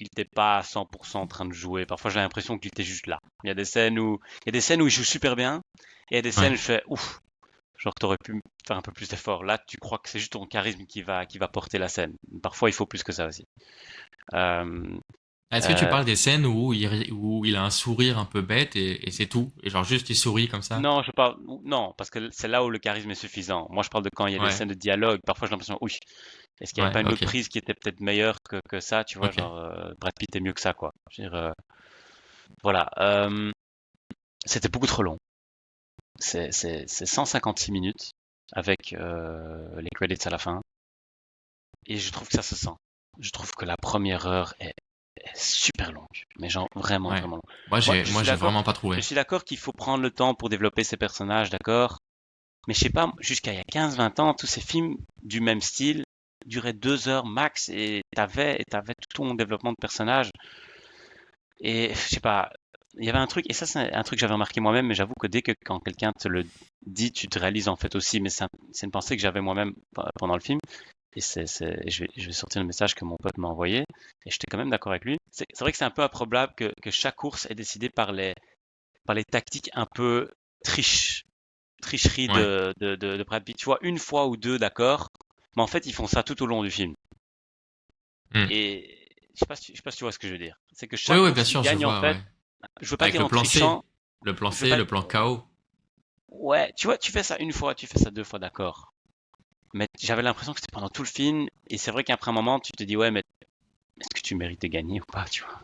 il n'était pas à 100% en train de jouer. Parfois, j'ai l'impression qu'il était juste là. Il y a des scènes où il joue super bien, et il y a des scènes Ouais. où je fais ouf, genre t'aurais pu faire un peu plus d'effort. Là, tu crois que c'est juste ton charisme qui va porter la scène. Parfois, il faut plus que ça aussi. Euh, Est-ce que tu Euh, parles des scènes où il a un sourire un peu bête et c'est tout? Et genre juste il sourit comme ça? non, je parle, non, parce que c'est là où le charisme est suffisant. Moi, je parle de quand il y a des Ouais, scènes de dialogue. Parfois, j'ai l'impression, oui, est-ce qu'il n'y avait ouais, pas une autre ok, prise qui était peut-être meilleure que ça, tu vois, ok. genre Brad Pitt est mieux que ça, quoi. Je veux dire, voilà. C'était beaucoup trop long. C'est 156 minutes avec les credits à la fin. Et je trouve que ça se sent. Je trouve que la première heure est super longue. Mais genre vraiment, Ouais. vraiment longue. Moi, Moi, j'ai, moi, j'ai vraiment pas je trouvé. suis d'accord qu'il faut prendre le temps pour développer ces personnages, d'accord? Mais je sais pas, jusqu'à il y a 15-20 ans, tous ces films du même style duraient 2 heures max et t'avais tout ton développement de personnages. Et je sais pas, il y avait un truc, et ça c'est un truc que j'avais remarqué moi-même, mais j'avoue que dès que quand quelqu'un te le dit, tu te réalises en fait aussi, mais c'est une pensée que j'avais moi-même pendant le film, et je vais sortir le message que mon pote m'a envoyé, et j'étais quand même d'accord avec lui. C'est vrai que c'est un peu improbable que chaque course est décidée par les tactiques un peu tricherie Ouais. de Brad Pitt. Tu vois, une fois ou deux, d'accord, mais en fait, ils font ça tout au long du film. Hmm. Et je sais pas si tu vois ce que je veux dire. C'est que Oui, chaque oui, course bien qu'il sûr, je gagne, en vois, fait, ouais. je veux pas Avec dire le en plan C. trichant, Le plan je veux C, pas, le plan KO. ouais, tu vois, tu fais ça une fois, tu fais ça deux fois, d'accord. Mais j'avais l'impression que c'était pendant tout le film, et c'est vrai qu'après un moment, tu te dis, ouais, mais est-ce que tu mérites de gagner ou pas, tu vois.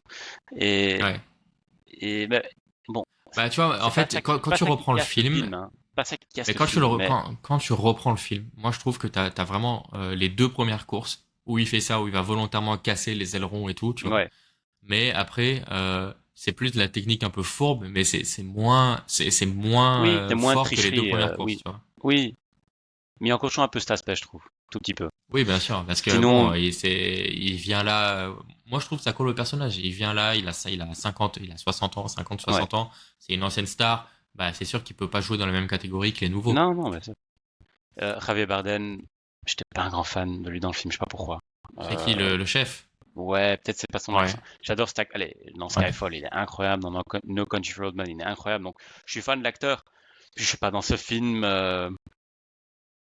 Et, Ouais. ben, bon, Bah, tu vois, en fait, c'est quand pas tu ça qui reprends le casse le film, film, hein. C'est pas ça qui casse mais le film, mais quand tu reprends le film, moi, je trouve que t'as vraiment les deux premières courses où il fait ça, où il va volontairement casser les ailerons et tout, tu vois. ouais, Mais après, c'est plus de la technique un peu fourbe, mais c'est moins oui, c'est moins de fort que les deux tricherie, premières courses, oui, tu vois. oui, mais en cochant un peu cet aspect, je trouve, tout petit peu. Oui, bien sûr, parce que bon, Sinon, il vient là. Moi, je trouve que ça colle au personnage. Il vient là, il a 50, il a 60 ans, 50, ouais, 60 ans. C'est une ancienne star. Bah, c'est sûr qu'il peut pas jouer dans la même catégorie que les nouveaux. non, non, mais Javier Bardem, j'étais pas un grand fan de lui dans le film, je sais pas pourquoi. C'est qui Euh, le chef? ouais, peut-être c'est pas son Ouais, accent. J'adore allez, dans ouais. Skyfall, il est incroyable, dans No Country for Old Men, il est incroyable, donc je suis fan de l'acteur. Puis je sais pas, dans ce film,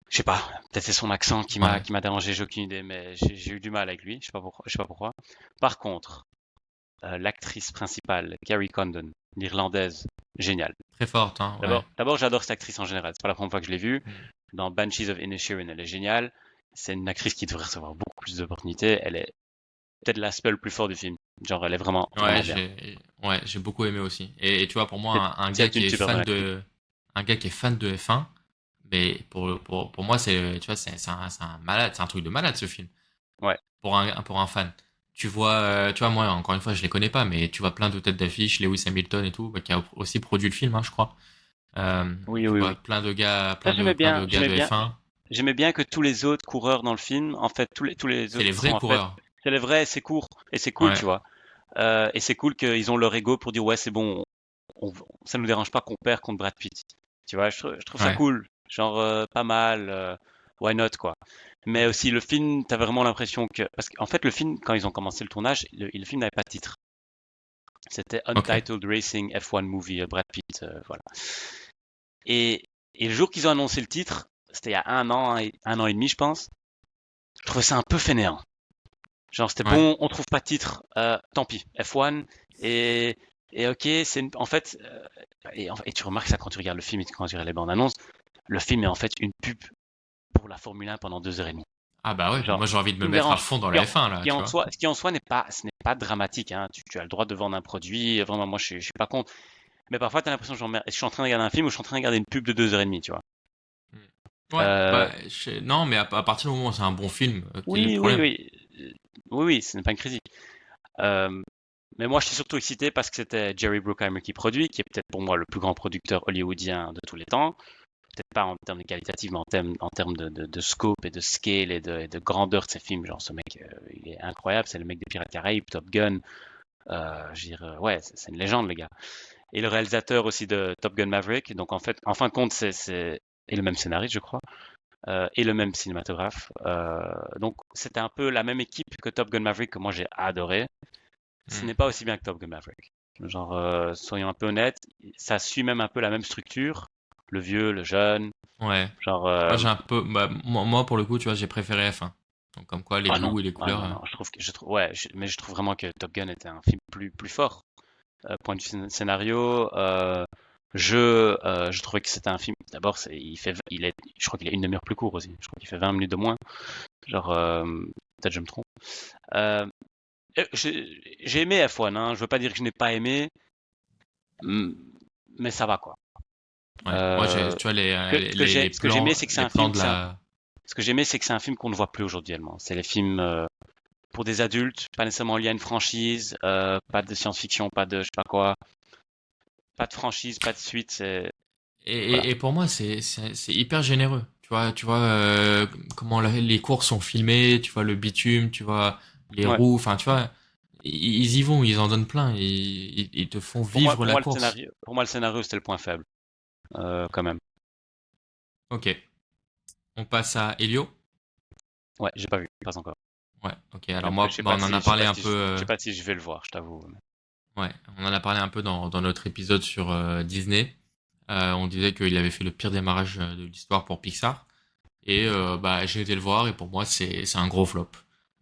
je sais pas, peut-être c'est son accent Ouais. qui m'a dérangé, j'ai aucune idée, mais j'ai eu du mal avec lui, je sais pas pourquoi. Par contre, l'actrice principale, Carrie Condon, l'irlandaise, géniale. Très forte, hein, ouais. D'abord, j'adore cette actrice en général. C'est pas la première fois que je l'ai vue. Mm. Dans Banshees of Inisherin, elle est géniale. C'est une actrice qui devrait recevoir beaucoup plus d'opportunités. Elle est peut-être l'aspect le plus fort du film. Genre, elle est vraiment, Ouais, vraiment bien. j'ai beaucoup aimé aussi. Et tu vois, pour C'est moi, c'est une super bonne actrice. un gars qui est fan de F1, mais pour moi, tu vois, c'est un malade, c'est un truc de malade ce film. Ouais. Pour un fan. Tu vois, moi, encore une fois, je les connais pas, mais tu vois plein de têtes d'affiche, Lewis Hamilton et tout, bah, qui a aussi produit le film, hein, je crois. Oui, Tu oui, vois oui. plein de gars, Ça, plein de gars de F1. j'aimais bien que tous les autres coureurs dans le film, en fait, tous les C'est autres les qui sont vrais en fait, coureurs. c'est les vrais, c'est court et c'est cool, Ouais, tu vois. Et c'est cool qu'ils ont leur ego pour dire ouais, c'est bon, ça nous dérange pas qu'on perd contre Brad Pitt. Tu vois, je trouve ça ouais. cool. Genre, pas mal, why not, quoi. Mais aussi, le film, t'as vraiment l'impression que. Parce qu'en fait, le film, quand ils ont commencé le tournage, le film n'avait pas de titre. C'était Ok. Untitled Racing F1 Movie, Brad Pitt, voilà. Et le jour qu'ils ont annoncé le titre, c'était il y a un an et demi, je pense, je trouvais ça un peu fainéant. Genre, c'était Ouais. bon, on trouve pas de titre, tant pis, F1. Et, et ok, en fait, et tu remarques ça quand tu regardes le film et quand tu regardes les bandes annonces, le film est en fait une pub pour la Formule 1 pendant 2 heures et demie. Ah bah ouais, Genre, moi j'ai envie ce de qui me me mettre à dérange, fond dans la F1 là, tu vois. ce qui en soi n'est pas, ce n'est pas dramatique, hein. Tu as le droit de vendre un produit, vraiment, moi je suis pas contre. Mais parfois, tu as l'impression que je suis en train de regarder un film ou je suis en train de regarder une pub de 2 heures et demie, tu vois. Mm. Ouais, Euh, bah non, mais à partir du moment où c'est un bon film, quel est le oui, oui, problème? oui. Oui, oui, ce n'est pas une critique. Euh, mais moi, je suis surtout excité parce que c'était Jerry Bruckheimer qui produit, qui est peut-être pour moi le plus grand producteur hollywoodien de tous les temps. Peut-être pas en termes de qualitatif, mais en termes de scope et de scale et de grandeur de ses films. Genre, ce mec, il est incroyable. C'est le mec des Pirates Caraïbes, Top Gun. Je veux dire, ouais, c'est une légende, le gars. Et le réalisateur aussi de Top Gun Maverick. Donc, en fait, en fin de compte, et le même scénariste, je crois, et le même cinématographe. Donc, c'était un peu la même équipe que Top Gun Maverick que moi j'ai adoré. Ce Mm. n'est pas aussi bien que Top Gun Maverick. Genre, soyons un peu honnêtes, ça suit même un peu la même structure. Le vieux, le jeune. Ouais. Genre, Moi j'ai un peu, bah, moi pour le coup, tu vois, j'ai préféré F1. Donc, comme quoi, les Ah non, goûts et les ah couleurs. non, non, ouais, mais je trouve vraiment que Top Gun était un film plus fort. Point de vue scénario, je trouvais que c'était un film. D'abord, je crois qu'il est une demi-heure plus court aussi. Je crois qu'il fait 20 minutes de moins. Genre, peut-être je me trompe. Euh, j'ai aimé F1, hein. Je veux pas dire que je n'ai pas aimé, mm, mais ça va quoi. Ouais. Moi, Euh, tu vois, ce que j'ai aimé, c'est que c'est les un plans film, de la. ce que j'ai aimé, c'est que c'est un film qu'on ne voit plus aujourd'hui, tellement. C'est les films pour des adultes, pas nécessairement liés à une franchise, pas de science-fiction, pas de je sais pas quoi, pas de franchise, pas de suite. Voilà. Et pour moi, c'est hyper généreux. Tu vois comment les courses sont filmées, tu vois le bitume, tu vois les Ouais. roues, enfin, tu vois, ils y vont, ils en donnent plein, ils te font vivre la course. Pour moi, le scénario, c'était le point faible, quand même. Ok, on passe à Elio. Ouais, j'ai pas vu, pas encore. Ouais, ok. Alors moi, bah, on en a Je sais parlé pas un si peu. je sais pas si je vais le voir, je t'avoue. Ouais, on en a parlé un peu dans notre épisode sur Disney. On disait qu'il avait fait le pire démarrage de l'histoire pour Pixar. Et bah, j'ai été le voir et pour moi, c'est un gros flop.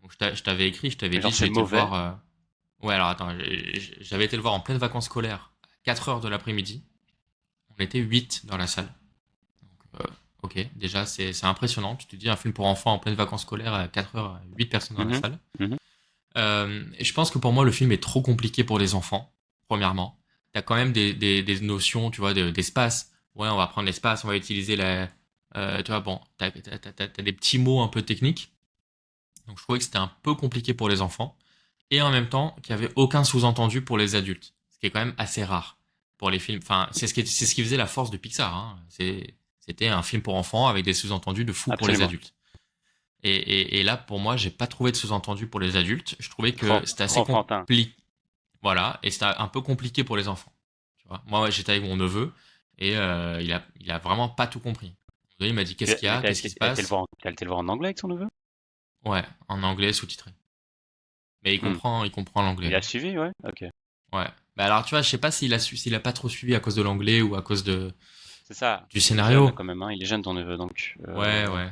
Donc, je t'avais écrit, je t'avais Mais dit, genre, c'est j'ai été le mauvais. voir. Ouais, alors attends, j'avais été le voir en pleine vacances scolaires, à 4 heures de l'après-midi. On était 8 dans la salle. Donc, ok, déjà, c'est impressionnant. Tu te dis, un film pour enfants en pleine vacances scolaires à 4 heures, 8 personnes dans la Mhm, salle. mhm. Et je pense que pour moi, le film est trop compliqué pour les enfants, premièrement. T'as quand même des notions, tu vois, d'espace. Ouais, on va prendre l'espace, on va utiliser la... tu vois, bon, t'as des petits mots un peu techniques. Donc je trouvais que c'était un peu compliqué pour les enfants. Et en même temps, qu'il n'y avait aucun sous-entendu pour les adultes. Ce qui est quand même assez rare pour les films. Enfin, c'est ce qui faisait la force de Pixar. Hein. C'était un film pour enfants avec des sous-entendus de fou pour les Absolument. adultes. Et là, pour moi, j'ai pas trouvé de sous-entendu pour les adultes. Je trouvais que c'était Trop assez enfantin. compliqué. Voilà, et c'était un peu compliqué pour les enfants. Tu vois. Moi, ouais, j'étais avec mon neveu et il a vraiment pas tout compris. Il m'a dit qu'est-ce qu'il y Mais a, qu'est-ce qui se passe. t'as été le voir en anglais avec son neveu? Ouais, en anglais sous-titré. Mais Hmm. il comprend l'anglais. Il a Hein. suivi, ouais. Ok. Ouais. Bah alors, tu vois, je sais pas s'il a pas trop suivi à cause de l'anglais ou à cause C'est ça. du Il est jeune scénario. quand même, hein. Il est jeune ton neveu, donc. Ouais, ouais.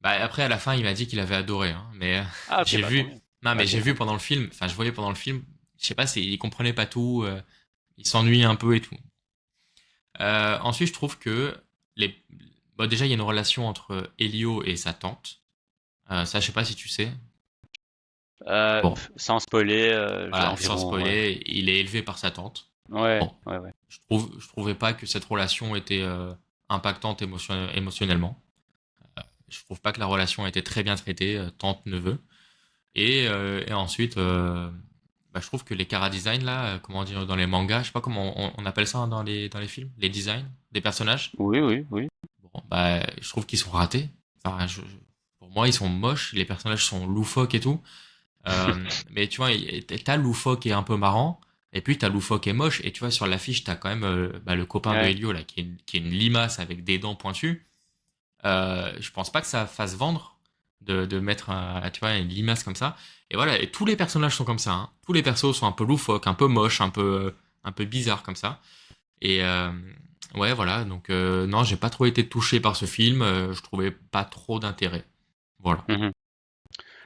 Bah après, à la fin, il m'a dit qu'il avait adoré. Hein. Mais Ah ok, j'ai bah tant vu. mieux. Non, mais Ok. j'ai vu pendant le film. Enfin, je voyais pendant le film. Je sais pas s'il comprenait pas tout. Il s'ennuyait un peu et tout. Ensuite, je trouve que les... bon, déjà, il y a une relation entre Elio et sa tante. Ça, je sais pas si tu sais. Bon, Sans spoiler, voilà, sans environ, ouais. spoiler, il est élevé par sa tante. Ouais, Bon, ouais, ouais. je trouvais pas que cette relation était impactante émotionnellement. Je trouve pas que la relation a été très bien traitée, tante-neveu. Et ensuite, bah, je trouve que les chara design là, comment dire, dans les mangas, je sais pas comment on appelle ça dans dans les films, les designs des personnages. Oui, oui, oui. Bon, bah, je trouve qu'ils sont ratés. Enfin, pour moi, ils sont moches, les personnages sont loufoques et tout. Mais tu vois, t'as loufoque et un peu marrant, et puis t'as loufoque et moche, et tu vois, sur l'affiche, t'as quand même bah, le copain de Ouais. Helio, là, qui est une limace avec des dents pointues. Je pense pas que ça fasse vendre de mettre tu vois, une limace comme ça. Et voilà, et tous les personnages sont comme ça. Hein. Tous les persos sont un peu loufoques, un peu moches, un peu bizarres comme ça. Et ouais, voilà. Donc non, j'ai pas trop été touché par ce film. Je trouvais pas trop d'intérêt. Voilà. Mhm. Ok.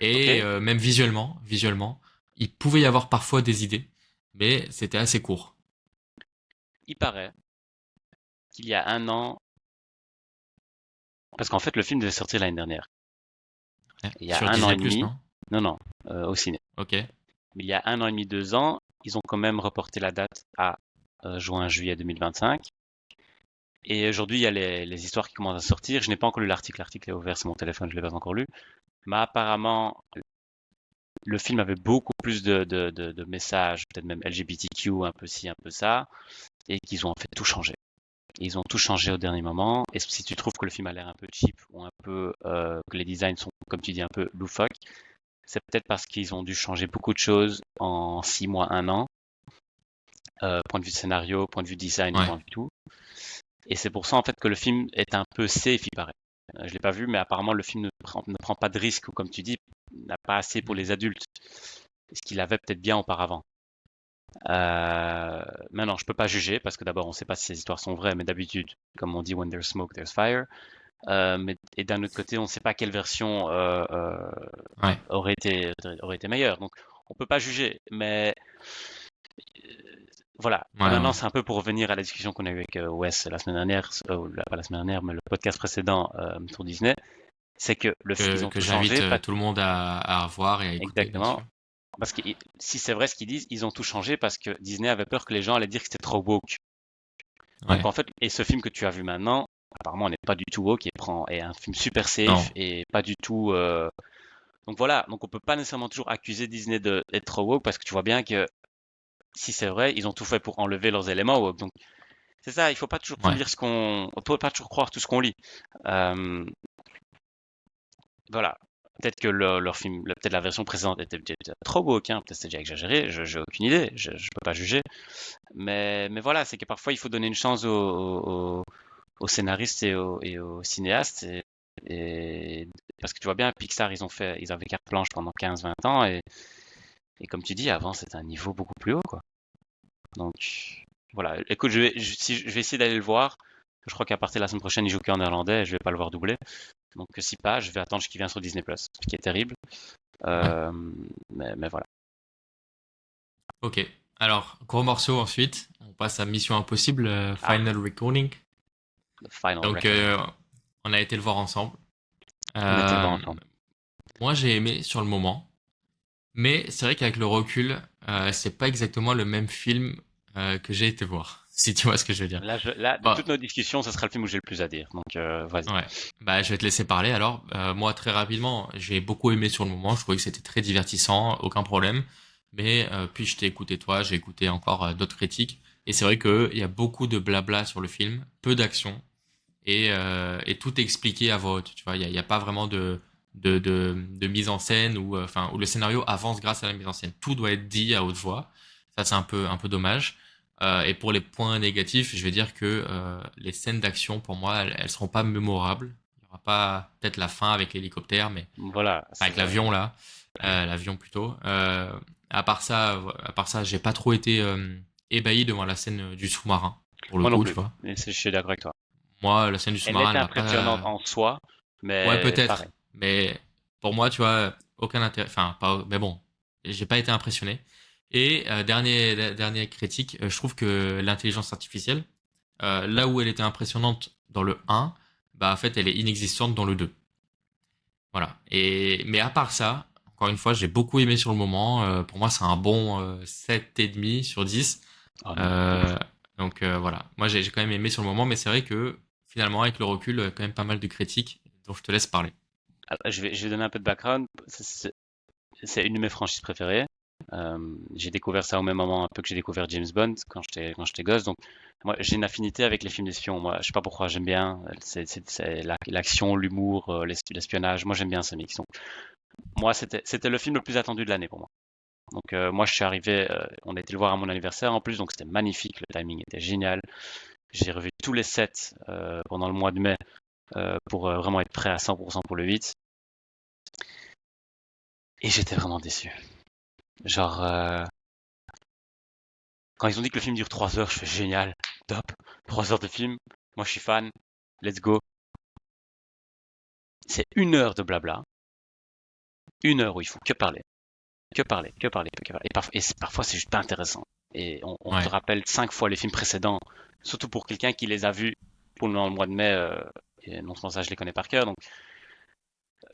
Et même visuellement, il pouvait y avoir parfois des idées, mais c'était assez court. Il paraît qu'il y a un an, parce qu'en fait le film devait sortir l'année dernière. Ouais. Il y a Sur un an Disney+, et demi, non? non, non, au ciné. Ok. Mais il y a un an et demi, 2 ans, ils ont quand même reporté la date à juin-juillet 2025. Et aujourd'hui, il y a les histoires qui commencent à sortir. Je n'ai pas encore lu l'article. L'article est ouvert sur mon téléphone, je ne l'ai pas encore lu. Mais apparemment, le film avait beaucoup plus de messages, peut-être même LGBTQ, un peu ci, un peu ça, et qu'ils ont en fait tout changé. Ils ont tout changé au dernier moment. Et si tu trouves que le film a l'air un peu cheap ou un peu que les designs sont, comme tu dis, un peu loufoques, c'est peut-être parce qu'ils ont dû changer beaucoup de choses en 6 mois, un an, point de vue scénario, point de vue design, Ouais. point de vue tout. Et c'est pour ça en fait que le film est un peu safe, il paraît. Je l'ai pas vu, mais apparemment le film ne prend pas de risque ou comme tu dis, n'a pas assez pour les adultes, ce qu'il avait peut-être bien auparavant. Maintenant, je peux pas juger parce que d'abord on ne sait pas si ces histoires sont vraies, mais d'habitude, comme on dit, when there's smoke, there's fire. Et d'un autre côté, on ne sait pas quelle version Ouais, aurait été meilleure. Donc, on peut pas juger. Mais voilà. Et ouais, maintenant, ouais. c'est un peu pour revenir à la discussion qu'on a eue avec Wes la semaine dernière, pas la semaine dernière, mais le podcast précédent sur Disney. C'est que ils ont Que tout j'invite changé, tout le monde à voir et à écouter, bien exactement. sûr. Parce que si c'est vrai ce qu'ils disent, ils ont tout changé parce que Disney avait peur que les gens allaient dire que c'était trop woke. Donc Ouais, en fait, et ce film que tu as vu maintenant, apparemment, n'est pas du tout woke est un film super safe non, et pas du tout. Donc voilà, donc on peut pas nécessairement toujours accuser Disney d'être trop woke parce que tu vois bien que si c'est vrai, ils ont tout fait pour enlever leurs éléments woke. Donc c'est ça, il faut pas toujours ouais, lire on peut pas toujours croire tout ce qu'on lit. Euh, voilà. Peut-être que leur film, peut-être la version précédente était peut-être trop woke, hein, peut-être c'était déjà exagéré, j'ai aucune idée, je peux pas juger. Mais voilà, c'est que parfois il faut donner une chance aux scénaristes et aux cinéastes. Et parce que tu vois bien, Pixar, ils avaient carte blanche pendant 15-20 ans et comme tu dis, avant c'était un niveau beaucoup plus haut, quoi. Donc voilà. Écoute, je vais essayer d'aller le voir. Je crois qu'à partir de la semaine prochaine, il joue qu'en néerlandais et je vais pas le voir doubler. Donc si pas, je vais attendre qu'il vienne sur Disney+, ce qui est terrible. ouais. Euh, mais voilà. Ok. Alors, gros morceau ensuite. On passe à Mission Impossible, Ah, Final Reckoning. The Final Donc, Reckoning. on a été le voir ensemble. On était le voir Euh, ensemble. Moi, j'ai aimé sur le moment. Mais c'est vrai qu'avec le recul, c'est pas exactement le même film que j'ai été voir. Si tu vois ce que je veux dire. Là, de toutes Bah, nos discussions, ce sera le film où j'ai le plus à dire. Donc, vas-y. ouais. Bah, je vais te laisser parler alors. Moi, très rapidement, j'ai beaucoup aimé sur le moment. Je trouvais que c'était très divertissant, aucun problème. Mais puis je t'ai écouté toi, j'ai écouté encore d'autres critiques. Et c'est vrai qu'il y a beaucoup de blabla sur le film, peu d'action. Et tout est expliqué à voix haute. Tu vois, il y a pas vraiment de mise en scène ou enfin où le scénario avance grâce à la mise en scène. Tout doit être dit à haute voix. Ça c'est un peu dommage. Et pour les points négatifs, je vais dire que les scènes d'action pour moi elles seront pas mémorables. Il y aura pas peut-être la fin avec l'hélicoptère, mais Voilà. enfin, avec l'avion là, l'avion plutôt. À part ça, j'ai pas trop été ébahi devant la scène du sous-marin pour le Moi non coup, tu plus. vois. Et je suis d'accord avec toi. Moi, la scène du Elle sous-marin, est elle m'a impressionnante pas. en soi, Ouais, mais pareil. peut-être. Mais pour moi, tu vois, aucun intérêt. Enfin, pas. Mais bon, j'ai pas été impressionné. Et dernier critique, je trouve que l'intelligence artificielle, là où elle était impressionnante dans le 1, bah en fait, elle est inexistante dans le 2. Voilà. Et mais à part ça, encore une fois, j'ai beaucoup aimé sur le moment. Pour moi, c'est un bon 7,5 sur 10. Oh non. Euh, donc voilà. Moi, j'ai quand même aimé sur le moment, mais c'est vrai que finalement, avec le recul, quand même pas mal de critiques. Donc je te laisse parler. Je vais donner un peu de background. C'est une de mes franchises préférées. J'ai découvert ça au même moment un peu que j'ai découvert James Bond quand j'étais gosse. Donc moi j'ai une affinité avec les films d'espion. Moi je sais pas pourquoi j'aime bien. C'est l'action, l'humour, l'espionnage. Moi j'aime bien ce mix. Donc moi c'était le film le plus attendu de l'année pour moi. Donc moi je suis arrivé, on a été le voir à mon anniversaire en plus, donc c'était magnifique. Le timing était génial. J'ai revu tous les sets pendant le mois de mai pour vraiment être prêt à 100% pour le 8. Et j'étais vraiment déçu. Genre, quand ils ont dit que le film dure 3 heures, je fais génial, top, 3 heures de film, moi je suis fan, let's go. C'est 1 heure de blabla, 1 heure où il faut que parler, que parler, que parler, que parler. Parfois c'est juste pas intéressant. Et on te Ouais. rappelle 5 fois les films précédents, surtout pour quelqu'un qui les a vus pour le mois de mai, et non sans ça je les connais par cœur, donc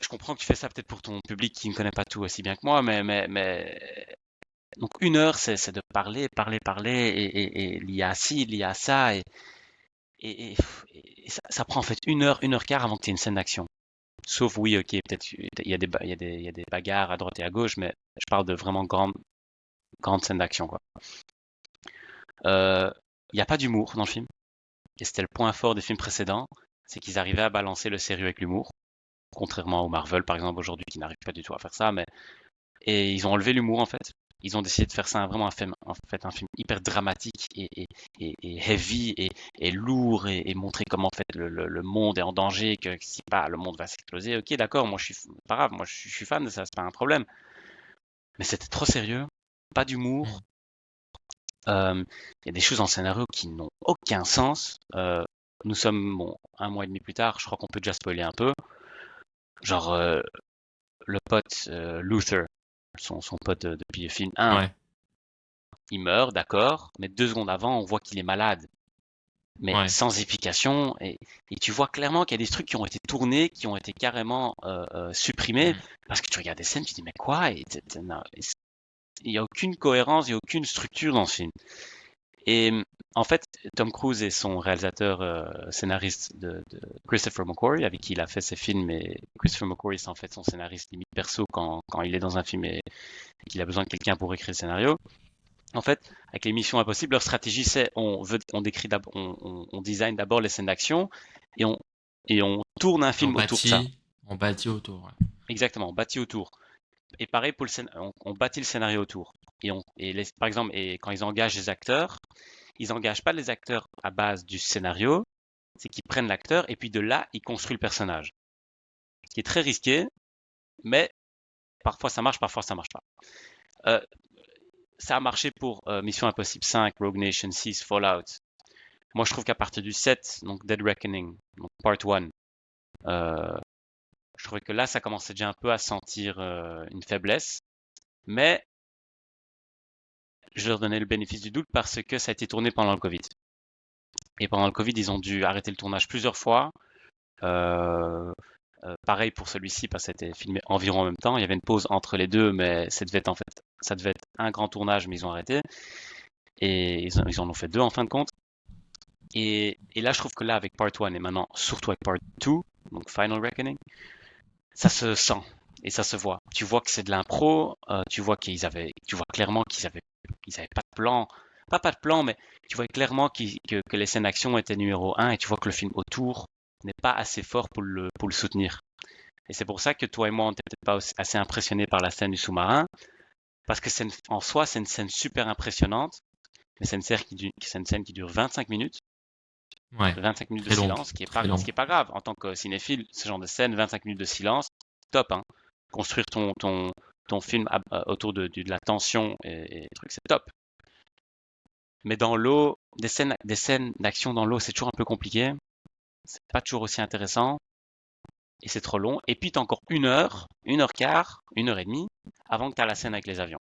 je comprends que tu fais ça peut-être pour ton public qui ne connaît pas tout aussi bien que moi, mais donc 1 heure, c'est de parler, parler, parler, et il y a ci, il y a ça, et, et- et ça prend en fait 1 heure, 1 heure quart avant que tu aies une scène d'action. Sauf oui, ok, peut-être il y a des bagarres à droite et à gauche, mais je parle de vraiment grandes scènes d'action, quoi. Euh, Il n'y a pas d'humour dans le film, et c'était le point fort des films précédents, c'est qu'ils arrivaient à balancer le sérieux avec l'humour, contrairement au Marvel par exemple aujourd'hui qui n'arrive pas du tout à faire ça, et ils ont enlevé l'humour en fait. Ils ont décidé de faire ça vraiment un film hyper dramatique et heavy et lourd et montrer comment en fait le monde est en danger, que si pas le monde va s'exploser. Ok, d'accord, moi je suis pas grave, moi je suis fan de ça, c'est pas un problème. Mais c'était trop sérieux, pas d'humour. Mm. Il y a des choses en scénario qui n'ont aucun sens. nous sommes bon, 1 mois et demi plus tard, je crois qu'on peut déjà spoiler un peu. Genre, le pote Luther, son pote depuis le film 1, Ouais, il meurt, d'accord, mais 2 secondes avant, on voit qu'il est malade, mais ouais. sans explication, et tu vois clairement qu'il y a des trucs qui ont été tournés, qui ont été carrément supprimés, Mm. parce que tu regardes des scènes, tu dis, mais quoi? Non, il n'y a aucune cohérence, il n'y a aucune structure dans ce film. Et en fait, Tom Cruise est son réalisateur, scénariste de Christopher McQuarrie, avec qui il a fait ses films. Et Christopher McQuarrie, c'est en fait son scénariste limite perso quand il est dans un film et qu'il a besoin de quelqu'un pour écrire le scénario. En fait, avec les Missions Impossibles, leur stratégie, c'est on décrit on design d'abord les scènes d'action et on tourne un On film autour de ça. bâtit, on bâtit autour. Ouais. Exactement, on bâtit autour. Et pareil pour on bâtit le scénario autour. Par exemple, et quand ils engagent les acteurs, ils engagent pas les acteurs à base du scénario, c'est qu'ils prennent l'acteur et puis de là, ils construisent le personnage. Ce qui est très risqué, mais parfois ça marche, parfois ça marche pas. Euh, Ça a marché pour Mission Impossible 5, Rogue Nation 6, Fallout. Moi, je trouve qu'à partir du 7, donc Dead Reckoning, donc Part 1, euh, je trouvais que là, ça commençait déjà un peu à sentir une faiblesse. Mais je leur donnais le bénéfice du doute parce que ça a été tourné pendant le Covid. Et pendant le Covid, ils ont dû arrêter le tournage plusieurs fois. Euh, Pareil pour celui-ci, parce que c'était filmé environ en même temps. Il y avait une pause entre les deux, mais ça devait être un grand tournage, mais ils ont arrêté. Et ils en ont fait deux en fin de compte. Et là, je trouve que là, avec Part 1 et maintenant, surtout avec Part 2, donc Final Reckoning, ça se sent et ça se voit. Tu vois que c'est de l'impro, tu vois clairement ils avaient pas de plan, pas de plan, mais tu vois clairement que les scènes d'action étaient numéro un et tu vois que le film autour n'est pas assez fort pour le soutenir. Et c'est pour ça que toi et moi, on n'était peut-être pas assez impressionnés par la scène du sous-marin, parce que en soi, c'est une scène super impressionnante, mais c'est une scène qui dure 25 minutes. Ouais. 25 minutes de Très longue, silence, très ce longue. qui est pas grave. En tant que cinéphile, ce genre de scène, 25 minutes de silence, top, hein. Construire ton film autour de la tension et trucs, c'est top. Mais dans l'eau, des scènes d'action dans l'eau, c'est toujours un peu compliqué. C'est pas toujours aussi intéressant et c'est trop long. Et puis t'as encore 1 heure, 1 heure quart, 1 heure et demie avant que t'as la scène avec les avions.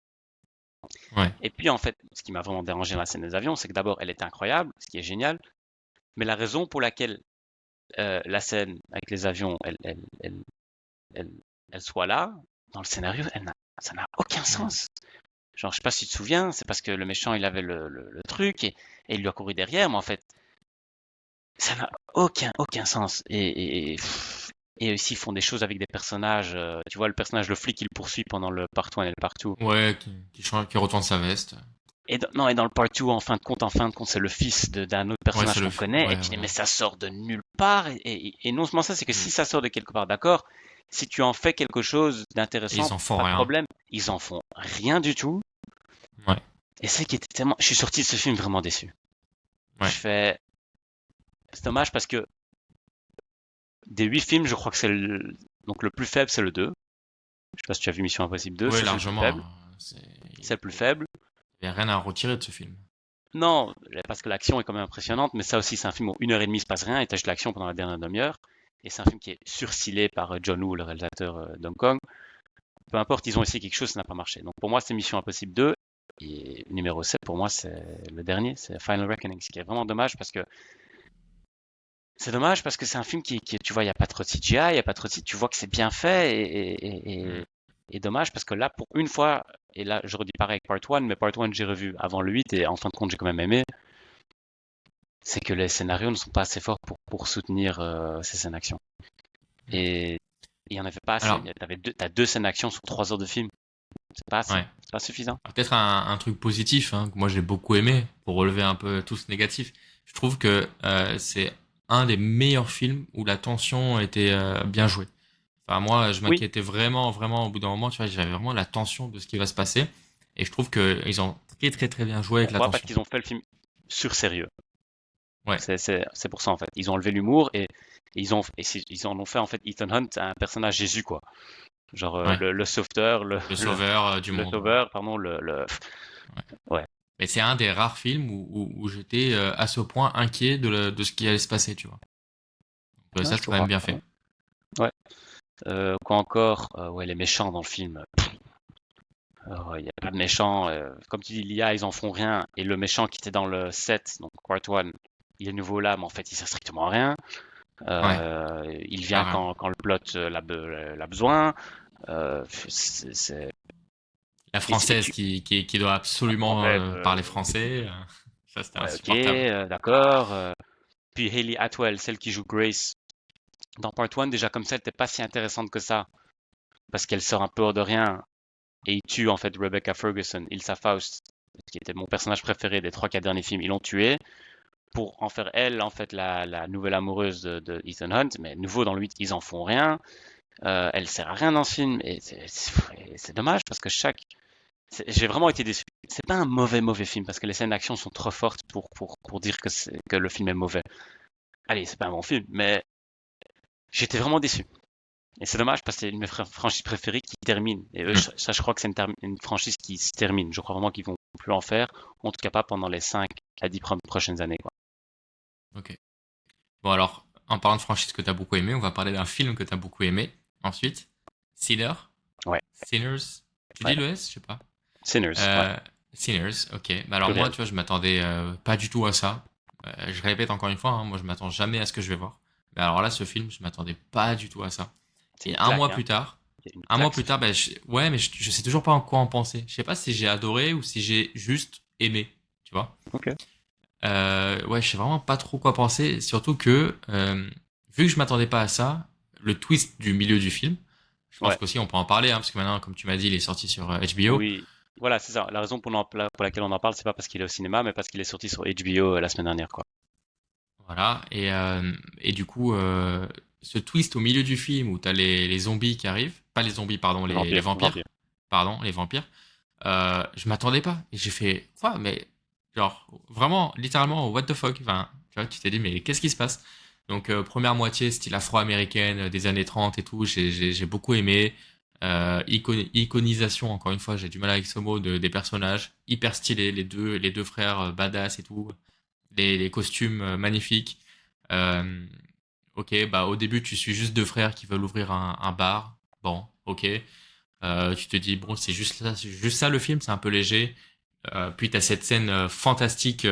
Ouais. Et puis en fait, ce qui m'a vraiment dérangé dans la scène des avions, c'est que d'abord elle était incroyable, ce qui est génial, mais la raison pour laquelle la scène avec les avions, elle, elle soit là, dans le scénario, ça n'a aucun Mm. sens. Genre, je sais pas si tu te souviens, c'est parce que le méchant, il avait le truc et il lui a couru derrière, mais en fait, ça n'a aucun sens. Et aussi, ils font des choses avec des personnages. Tu vois, le personnage, le flic, il le poursuit pendant le part 1 et le part 2. Ouais, qui change, qui retourne sa veste. Non, et dans le part 2, en fin de compte, c'est le fils d'un autre Ouais, personnage qu'on connaît. Et ouais, tu dis, mais voilà. ça sort de nulle part. Et non seulement ça, c'est que Mm. si ça sort de quelque part, d'accord, si tu en fais quelque chose Et d'intéressant, ils en font pas de rien. problème. Ils en font rien du tout. Ouais, Et c'est qui était tellement. Je suis sorti de ce film vraiment déçu. Je ouais. fais. C'est dommage parce que des 8 films, je crois que donc le plus faible, c'est le 2. Je sais pas si tu as vu Mission Impossible 2, Ouais, c'est le plus largement. faible. Hein. C'est, C'est le plus faible. il y a rien à retirer de ce film. Non, parce que l'action est quand même impressionnante, mais ça aussi, c'est un film où 1 heure et demie il se passe rien et t'as juste l'action pendant la dernière demi-heure. Et c'est un film qui est surstylé par John Woo, le réalisateur d'Hong Kong. Peu importe, ils ont essayé quelque chose, ça n'a pas marché. Donc pour moi, c'est Mission Impossible 2. Et numéro 7, pour moi, c'est le dernier, c'est Final Reckoning. Ce qui est vraiment dommage parce que c'est un film tu vois, il n'y a pas trop de CGI, il n'y a pas trop de, tu vois que c'est bien fait Mm. et dommage parce que là, pour une fois, et là, je redis pareil avec Part 1, mais Part 1, j'ai revu avant le 8 et en fin de compte, j'ai quand même aimé. C'est que les scénarios ne sont pas assez forts pour soutenir ces scènes d'action. Mm. Et il n'y en avait pas assez. Alors, T'as 2 scènes d'action sur 3 heures de film. C'est pas assez. ouais. C'est pas suffisant. Peut-être un truc positif, hein, que moi j'ai beaucoup aimé, pour relever un peu tout ce négatif. Je trouve que c'est un des meilleurs films où la tension était bien jouée. Enfin, moi, je Oui, m'inquiétais vraiment, vraiment au bout d'un moment, tu vois, j'avais vraiment la tension de ce qui va se passer. Et je trouve qu'ils ont très, très, très bien joué avec la pourquoi? Parce tension. qu'ils ont fait le film sur sérieux. Ouais, C'est pour ça en fait. Ils ont enlevé l'humour ils en ont fait en fait Ethan Hunt un personnage Jésus quoi. Genre ouais. le sauveteur, Le sauveur du le monde. sauveur, pardon, Ouais. ouais. Mais c'est un des rares films où j'étais à ce point inquiet de ce qui allait se passer, tu vois. Donc, Ouais, ça, je c'est peux quand même croire. bien fait. Ouais. Quoi encore? Ouais, les méchants dans le film. Il n'y a pas de méchants. Comme tu dis, l'IA, ils en font rien. Et le méchant qui était dans le set, donc Part 1, il est nouveau là, mais en fait, il sert strictement à rien. Ouais, Il vient pareil. quand le plot l'a besoin. C'est... La Et française puis, qui doit la absolument française, parler français, ça c'était ouais, ok, insupportable. d'accord. Puis Hayley Atwell, celle qui joue Grace dans Part 1, déjà comme ça, elle n'était pas si intéressante que ça. Parce qu'elle sort un peu hors de rien. Et il tue en fait Rebecca Ferguson, Ilsa Faust, qui était mon personnage préféré des 3-4 derniers films. Ils l'ont tuée pour en faire elle, en fait, la nouvelle amoureuse de Ethan Hunt. Mais nouveau dans le 8, ils en font rien. Elle sert à rien dans ce film. Et c'est dommage parce que j'ai vraiment été déçu. C'est pas un mauvais film parce que les scènes d'action sont trop fortes pour dire que le film est mauvais. Allez, c'est pas un bon film, mais j'étais vraiment déçu. Et c'est dommage parce que c'est une de mes franchises préférées qui termine. Et eux, Hmm, ça, je crois que c'est une franchise qui se termine. Je crois vraiment qu'ils vont plus en faire, en tout cas pas pendant les 5 à 10 prochaines années, quoi. ok. Bon alors, en parlant de franchise que t'as beaucoup aimé, on va parler d'un film que t'as beaucoup aimé. Ensuite, Sinner, Ouais, Sinners. Tu ouais. dis le S, je sais pas. Sinners, ouais. Euh, Sinners, ok. Bah alors moi, Pluriel. tu vois, je m'attendais pas du tout à ça. Je répète encore une fois, hein, moi je m'attends jamais à ce que je vais voir. Mais alors là, ce film, je m'attendais pas du tout à ça. C'est Et une claque, hein. C'est une un mois claque, plus ce tard, film. bah, ouais, mais je sais toujours pas en quoi en penser. Je sais pas si j'ai adoré ou si j'ai juste aimé, tu vois. Ok. Ouais, je sais vraiment pas trop quoi penser. Surtout que, vu que je m'attendais pas à ça, le twist du milieu du film, je pense Ouais. qu'aussi on peut en parler, hein, parce que maintenant, comme tu m'as dit, il est sorti sur HBO. Oui. Voilà, c'est ça. La raison pour laquelle on en parle, c'est pas parce qu'il est au cinéma, mais parce qu'il est sorti sur HBO la semaine dernière, quoi. Voilà. Et du coup, ce twist au milieu du film où t'as les zombies qui arrivent, pas les zombies, pardon, Le les vampire, le vampires, vampire. pardon, les vampires, je m'attendais pas. Et j'ai fait, quoi, mais, genre, vraiment, littéralement, what the fuck? Enfin, tu vois, tu t'es dit, mais qu'est-ce qui se passe? Donc, première moitié, style afro-américaine des années 30 et tout, j'ai beaucoup aimé. Iconisation, encore une fois, j'ai du mal avec ce mot, des personnages. Hyper stylés, les deux frères badass et tout. Les costumes magnifiques. Euh, ok, bah au début, tu suis juste deux frères qui veulent ouvrir un bar. Bon, ok. Tu te dis, bon, c'est juste ça le film, c'est un peu léger. Puis t'as cette scène fantastique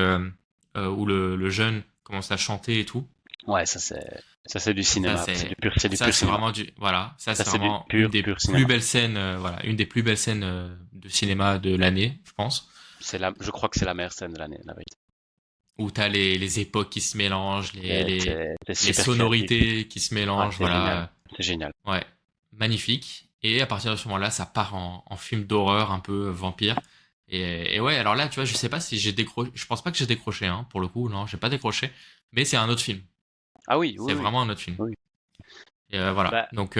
où le jeune commence à chanter et tout. Ouais, ça c'est du Ça cinéma. c'est C'est du ça pur c'est cinéma. vraiment du voilà, ça Ça c'est c'est du vraiment une des pur plus cinéma. belles scènes voilà, une des plus belles scènes de cinéma de l'année, je pense. Je crois que c'est la meilleure scène de l'année, la vérité. Où t'as les époques qui se mélangent, C'est les super créatif. sonorités qui se Ouais, mélangent, c'est génial. voilà. C'est génial. Ouais, magnifique. Et à partir de ce moment-là, ça part en film d'horreur un peu vampire. Et ouais, alors là, tu vois, je sais pas si j'ai décroché. Je pense pas que j'ai décroché, hein, pour le coup, non, j'ai pas décroché. Mais c'est un autre film. Ah oui, C'est oui, oui. vraiment un autre film. Oui. Et voilà. Bah, Donc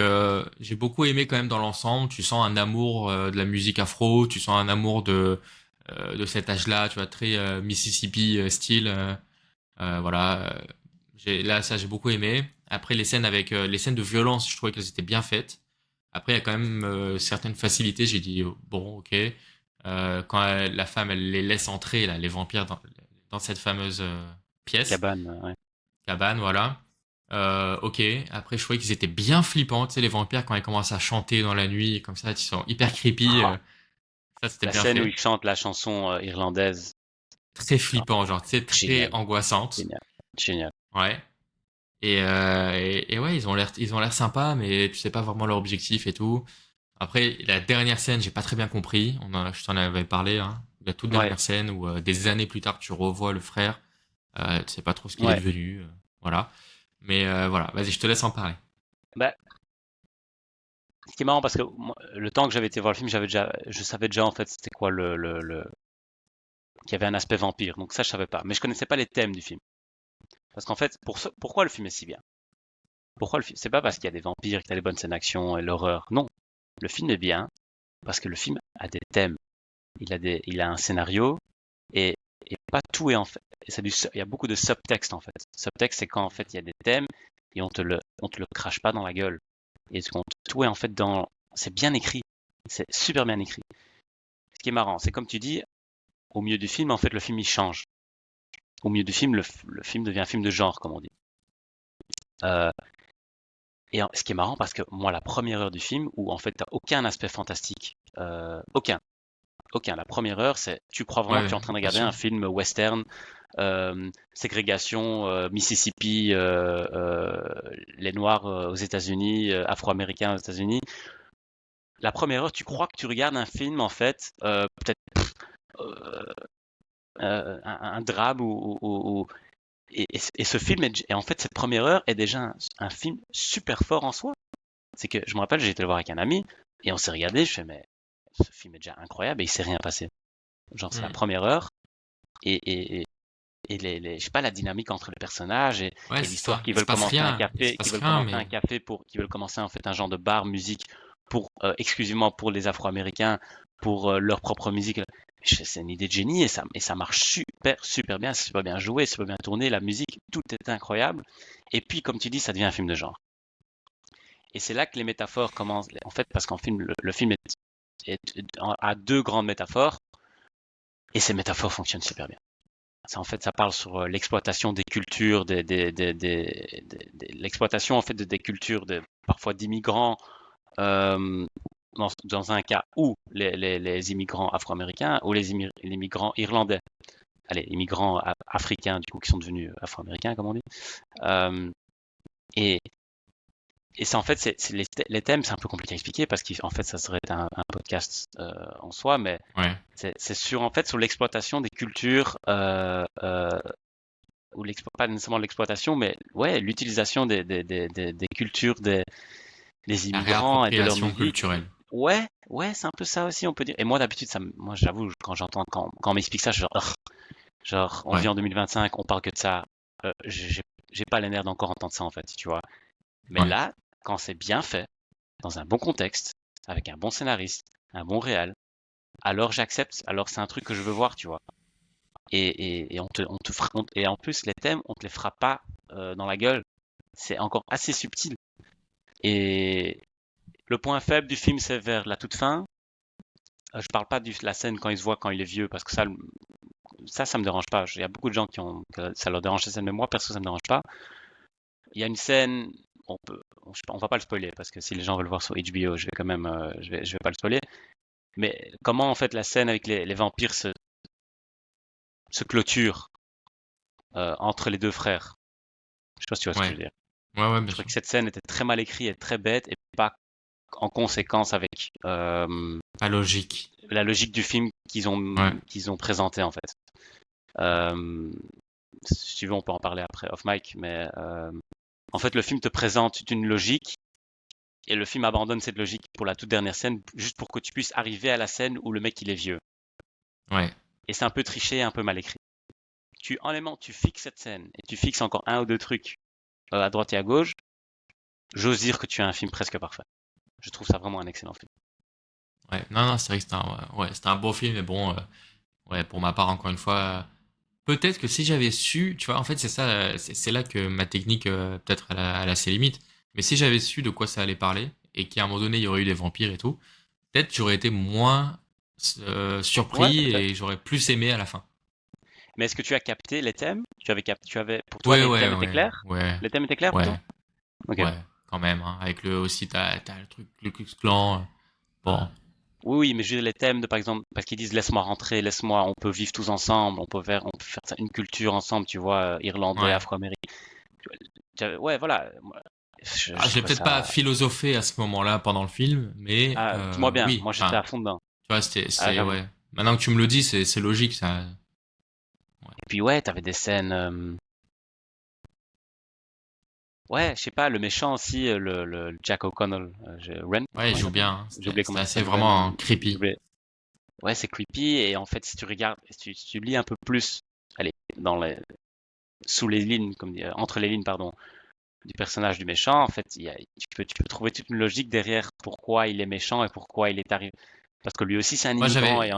j'ai beaucoup aimé quand même dans l'ensemble. Tu sens un amour de la musique afro, tu sens un amour de cet âge-là, tu vois, très Mississippi style. Voilà. Là, ça, j'ai beaucoup aimé. Après, les scènes avec les scènes de violence, je trouvais qu'elles étaient bien faites. Après, il y a quand même certaines facilités. J'ai dit, bon, ok. Quand la femme, elle les laisse entrer, là, les vampires, dans cette fameuse pièce, cabane, ouais. cabane, voilà. Ok. Après, je trouvais qu'ils étaient bien flippants. Tu sais, les vampires, quand ils commencent à chanter dans la nuit, comme ça, ils sont hyper creepy. Ah, Ça, c'était la bien scène où fait. il chante la chanson irlandaise. Très Ah, flippant, genre, tu sais, très génial, angoissante. génial, génial. Ouais. Et ouais, ils ont l'air sympas, mais tu sais pas vraiment leur objectif et tout. Après, la dernière scène, j'ai pas très bien compris. Je t'en avais parlé, hein. La toute Ouais, dernière scène où des années plus tard, tu revois le frère. Tu sais pas trop ce qu'il est ouais. devenu. Voilà. Mais voilà, vas-y, je te laisse en parler. Bah, ce qui est marrant parce que le temps que j'avais été voir le film, je savais déjà en fait c'était quoi qu'il y avait un aspect vampire. Donc ça, je savais pas. Mais je connaissais pas les thèmes du film. Parce qu'en fait, pourquoi le film est si bien? Pourquoi le film? C'est pas parce qu'il y a des vampires, qu'il y a des bonnes scènes d'action et l'horreur. Non. Le film est bien parce que le film a des thèmes. Il a un scénario et, et pas tout est en fait. Il y a beaucoup de subtexte en fait. Subtexte, c'est quand en fait il y a des thèmes et on te le crache pas dans la gueule. Et tout est en fait c'est bien écrit. C'est super bien écrit. Ce qui est marrant, c'est comme tu dis, au milieu du film, en fait, le film il change. Au milieu du film, le film devient un film de genre, comme on dit. Euh, ce qui est marrant, parce que moi, la première heure du film, où en fait, t'as aucun aspect fantastique, aucun. La première heure, c'est tu crois vraiment que Ouais, tu es en train de bien regarder sûr. un film western, ségrégation, Mississippi, les Noirs aux États-Unis, Afro-Américains aux États-Unis. La première heure, tu crois que tu regardes un film, en fait, peut-être euh, un drame et ce film et en fait cette première heure est déjà un film super fort en soi. C'est que je me rappelle, j'ai été le voir avec un ami et on s'est regardé. Je fais mais ce film est déjà incroyable et il s'est rien passé. Genre c'est la Hmm. première heure et, et, et je sais pas la dynamique entre les personnages Ouais, et c'est l'histoire ça. Il se passe rien. Il se passe rien, mais qui veulent commencer en fait un genre de bar musique pour exclusivement pour les Afro-Américains pour leur propre musique. C'est une idée de génie et ça marche super bien, c'est super bien joué, c'est super bien tourné, la musique, tout est incroyable. Et puis comme tu dis, ça devient un film de genre. Et c'est là que les métaphores commencent en fait parce qu'en film le film a deux grandes métaphores et ces métaphores fonctionnent super bien. En fait, ça parle sur l'exploitation des cultures, l'exploitation en fait des cultures parfois d'immigrants, euh, dans un cas où les immigrants afro-américains ou les immigrants irlandais, allez, immigrants africains du coup qui sont devenus afro-américains comme on dit. Euh, et et c'est en fait, les thèmes, c'est un peu compliqué à expliquer parce qu'en fait, ça serait un podcast en soi, mais ouais. c'est sur en fait sur l'exploitation des cultures ou pas nécessairement l'exploitation, mais ouais, l'utilisation des cultures des La immigrants et de leur réappropriation musique. culturelle. Ouais, c'est un peu ça aussi, on peut dire. Et moi, d'habitude, moi, j'avoue, quand on m'explique ça, je suis genre, ugh. Genre, on Ouais, vit en 2025, on parle que de ça. J'ai pas les nerfs d'encore entendre ça, en fait, tu vois. Mais ouais. là, quand c'est bien fait, dans un bon contexte, avec un bon scénariste, un bon réal, alors j'accepte, alors c'est un truc que je veux voir, tu vois. Et et en plus, les thèmes, on te les fera pas dans la gueule. C'est encore assez subtil. Et le point faible du film, c'est vers la toute fin. Je parle pas de la scène quand il se voit quand il est vieux, parce que ça me dérange pas. Il y a beaucoup de gens que ça leur dérange cette scène, mais moi, perso, ça me dérange pas. Il y a une scène, on va pas le spoiler, parce que si les gens veulent le voir sur HBO, je vais quand même, je vais pas le spoiler. Mais comment, en fait, la scène avec les vampires se clôture entre les deux frères. Je sais pas si tu vois ce que je Ouais, veux dire. ouais, bien Je trouvais sûr. que cette scène était très mal écrite et très bête et pas en conséquence avec Pas logique. la logique du film Ouais, qu'ils ont présenté en fait. Euh, Si tu veux, on peut en parler après off mic, mais en fait, le film te présente une logique et le film abandonne cette logique pour la toute dernière scène, juste pour que tu puisses arriver à la scène où le mec il est vieux. ouais. Et c'est un peu triché et un peu mal écrit. Honnêtement, tu fixes cette scène et tu fixes encore un ou deux trucs à droite et à gauche, j'ose dire que tu as un film presque parfait. Je trouve ça vraiment un excellent film. Ouais. Non, non, c'est vrai que c'était un beau film, mais bon, ouais, pour ma part, encore une fois, peut-être que si j'avais su, tu vois, en fait, c'est ça, c'est là que ma technique, peut-être, elle a ses limites. Mais si j'avais su de quoi ça allait parler, et qu'à un moment donné, il y aurait eu des vampires et tout, peut-être j'aurais été moins Ouais, surpris et peut-être. j'aurais plus aimé à la fin. Mais est-ce que tu as capté les thèmes? Pour toi, Ouais, les ouais, thèmes étaient ouais, clairs? ouais, Les thèmes étaient clairs pour toi? ouais, Ok. ouais, quand même, hein. Avec le aussi, t'as le truc, le Ku Klux Klan. Bon, Oui, mais je veux dire les thèmes de, par exemple, parce qu'ils disent laisse-moi rentrer, laisse-moi, on peut vivre tous ensemble, on peut faire ça, une culture ensemble, tu vois, irlandais, ouais. afro-américain. Ouais, voilà. Ah, J'ai j'ai trouvé peut-être pas ça. philosophé à ce moment-là pendant le film, mais Ah, dis-moi bien, oui, moi j'étais enfin, à fond dedans. tu vois, Ah, j'avoue. ouais. Maintenant que tu me le dis, c'est logique, ça. Ouais, Et puis ouais, t'avais des scènes. Ouais, je sais pas, le méchant aussi, le Jack O'Connell, ouais, il comment il joue s'appelle? bien, hein. J'ai oublié comment C'était il assez s'appelle, Ren, vraiment j'ai creepy. oublié. Ouais, c'est creepy et en fait, si tu regardes, si tu lis un peu plus, allez, dans les, sous les lignes, entre les lignes, pardon, du personnage du méchant, en fait, tu peux trouver toute une logique derrière pourquoi il est méchant et pourquoi il est arrivé. Parce que lui aussi, c'est un Moi, immigrant j'avais,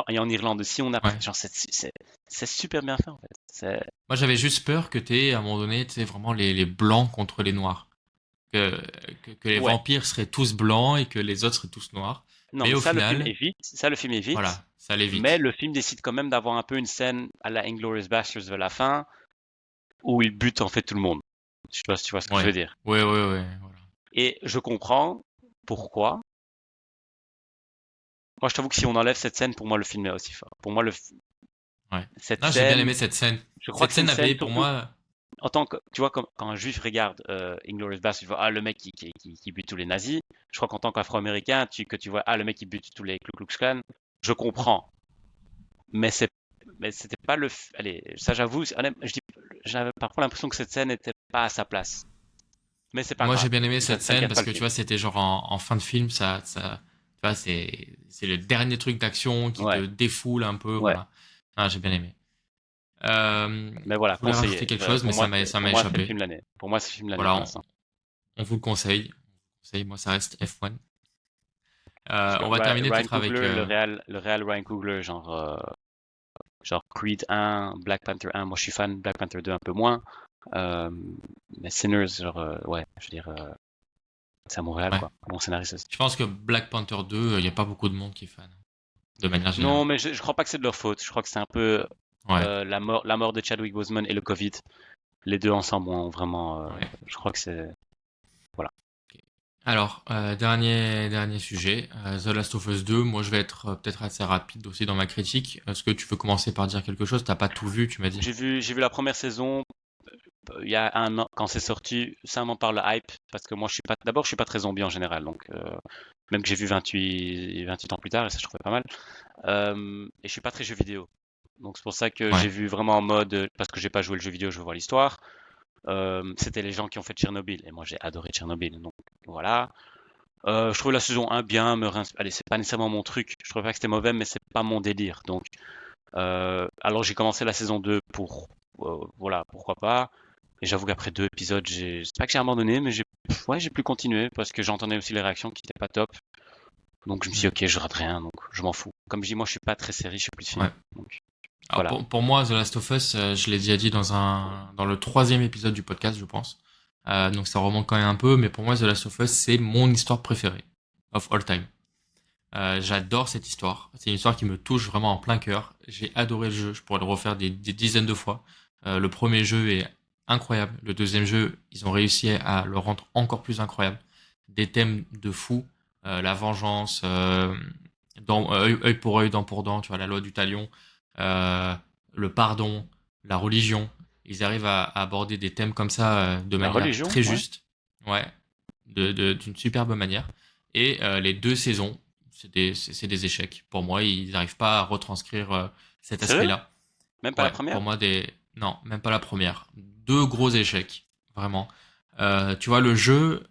Et en Irlande aussi, ouais. genre, c'est super bien fait, en fait. Moi, j'avais juste peur que t'aies, à un moment donné, tu sais, vraiment les blancs contre les noirs. Que, que les Ouais, vampires seraient tous blancs et que les autres seraient tous noirs. Non, Mais mais au ça, le film final, évite. Ça, le film évite. voilà, ça allait Mais vite. le film décide quand même d'avoir un peu une scène à la Inglourious Basterds vers la fin, où il bute en fait tout le monde. Je sais pas si tu vois ce que je veux Ouais, dire. ouais, ouais, ouais, voilà. Et je comprends pourquoi. Moi, je t'avoue que si on enlève cette scène, pour moi, le film est aussi fort. Pour moi, Ouais. cette Non, j'ai bien aimé scène, cette scène. je crois Cette que c'est une scène scène, avait pour surtout moi, en tant que, tu vois, quand un juif regarde Inglourious Basterds, il voit, ah, le mec qui bute tous les nazis. Je crois qu'en tant qu'Afro-Américain, que tu vois, ah, le mec qui bute tous les Ku Klux Klan, je comprends. Mais c'est, mais c'était pas allez, ça j'avoue, j'avais parfois l'impression que cette scène n'était pas à sa place. Mais c'est pas moi j'ai grave. bien aimé Ça, cette ça ne scène casse pas parce le que tu film. vois, c'était genre en fin de film, tu vois, c'est le dernier truc d'action qui Ouais, te défoule un peu, ouais. voilà. Ah, j'ai bien aimé. Mais voilà, Je voulais rajouter conseiller. quelque chose, mais ça m'a Pour moi, c'est le échappé. film de l'année. Pour moi, c'est le film de l'année Voilà, pour l'instant. on vous le conseille. Moi, ça reste F1. Parce que On va terminer Ryan peut-être avec. Coogler, le réal Ryan Coogler, genre Creed 1, Black Panther 1, moi je suis fan, Black Panther 2 un peu moins. Euh, mais Sinners, ouais, je veux dire, c'est à Montréal, Ouais. quoi. Bon scénariste aussi. Je pense que Black Panther 2, il n'y a pas beaucoup de monde qui est fan, de manière Non, générale. mais je crois pas que c'est de leur faute. Je crois que c'est un peu Ouais, la mort de Chadwick Boseman et le Covid. Les deux ensemble ont vraiment. ouais. Je crois que c'est. Voilà. Ok. Alors, dernier sujet, The Last of Us 2. Moi, je vais être peut-être assez rapide aussi dans ma critique. Est-ce que tu veux commencer par dire quelque chose? T'as pas tout vu, tu m'as dit. J'ai vu la première saison. Il y a un an, quand c'est sorti, ça m'en parle hype. Parce que moi, je suis pas. D'abord, je suis pas très zombie en général. Donc, même que j'ai vu 28 ans plus tard, et ça, je trouvais pas mal. Et je suis pas très jeu vidéo. Donc, c'est pour ça que Ouais, j'ai vu vraiment en mode. Parce que j'ai pas joué le jeu vidéo, je veux voir l'histoire. C'était les gens qui ont fait Tchernobyl. Et moi, j'ai adoré Tchernobyl. Donc, voilà. Je trouve la saison 1 bien, allez, c'est pas nécessairement mon truc. Je trouvais pas que c'était mauvais, mais c'est pas mon délire. Donc, alors j'ai commencé la saison 2 pour, voilà, pourquoi pas. Et j'avoue qu'après 2 épisodes, c'est pas que j'ai abandonné, mais ouais, j'ai plus continué parce que j'entendais aussi les réactions qui étaient pas top. Donc je me suis mm, dit, ok, je rate rien, donc je m'en fous. Comme je dis, moi, je suis pas très série, je suis plus film. ouais. Donc Alors voilà. pour moi, The Last of Us, je l'ai déjà dit dans le troisième épisode du podcast, je pense. Donc ça remonte quand même un peu, mais pour moi, The Last of Us, c'est mon histoire préférée of all time. J'adore cette histoire. C'est une histoire qui me touche vraiment en plein cœur. J'ai adoré le jeu. Je pourrais le refaire des dizaines de fois. Le premier jeu est incroyable. Le deuxième jeu, ils ont réussi à le rendre encore plus incroyable. Des thèmes de fou. La vengeance, œil pour œil, dent pour dent, tu vois, la loi du talion, euh, le pardon, la religion. Ils arrivent à aborder des thèmes comme ça de La manière religion, très ouais. juste. Ouais, d'une superbe manière. Et les deux saisons, c'est des échecs. Pour moi, ils n'arrivent pas à retranscrire cet Sérieux? aspect-là. Même pas la Ouais, première? pour moi, non, même pas la première. Deux gros échecs, vraiment. Tu vois, le jeu,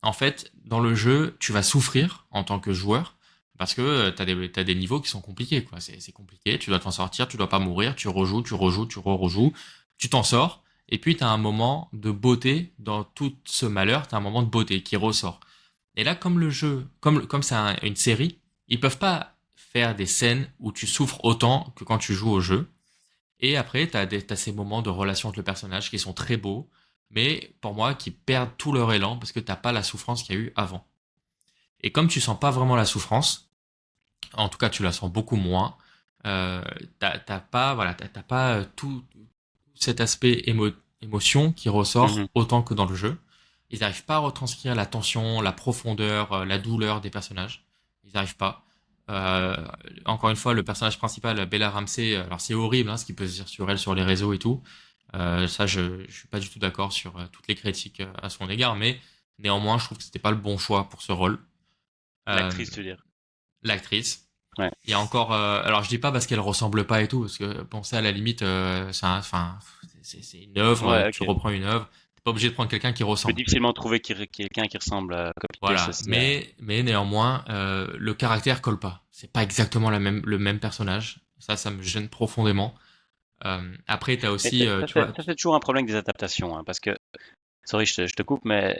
en fait, dans le jeu, tu vas souffrir en tant que joueur parce que t'as des niveaux qui sont compliqués, quoi. C'est compliqué, tu dois t'en sortir, tu dois pas mourir, tu rejoues, tu rejoues, tu t'en sors, et puis t'as un moment de beauté dans tout ce malheur, t'as un moment de beauté qui ressort. Et là, comme le jeu, comme c'est une série, ils peuvent pas faire des scènes où tu souffres autant que quand tu joues au jeu. Et après, t'as ces moments de relation entre le personnage qui sont très beaux, mais pour moi, qui perdent tout leur élan parce que t'as pas la souffrance qu'il y a eu avant. Et comme tu sens pas vraiment la souffrance, en tout cas, tu la sens beaucoup moins, euh, t'as pas, voilà, t'as pas tout cet aspect émotion qui ressort Mhm. autant que dans le jeu. Ils n'arrivent pas à retranscrire la tension, la profondeur, la douleur des personnages. Ils n'arrivent pas. Euh, Encore une fois, le personnage principal, Bella Ramsey, alors c'est horrible ce qui peut se dire sur elle sur les réseaux et tout. Ça, je suis pas du tout d'accord sur toutes les critiques à son égard, mais néanmoins, je trouve que c'était pas le bon choix pour ce rôle. Euh, L'actrice, tu veux dire. L'actrice. Ouais. Il y a encore, alors je dis pas parce qu'elle ressemble pas et tout, parce que bon ça à la limite, enfin, c'est une œuvre, Ouais, tu ok. reprends une œuvre, t'es pas obligé de prendre quelqu'un qui Tu peux ressemble. difficilement trouver quelqu'un qui ressemble à copy-paste Voilà, aussi. mais néanmoins, le caractère colle pas. C'est pas exactement le même personnage. Ça me gêne profondément. Après, t'as Mais aussi, tu vois, ça, c'est toujours un problème avec des adaptations, hein, parce que, sorry, je te coupe, mais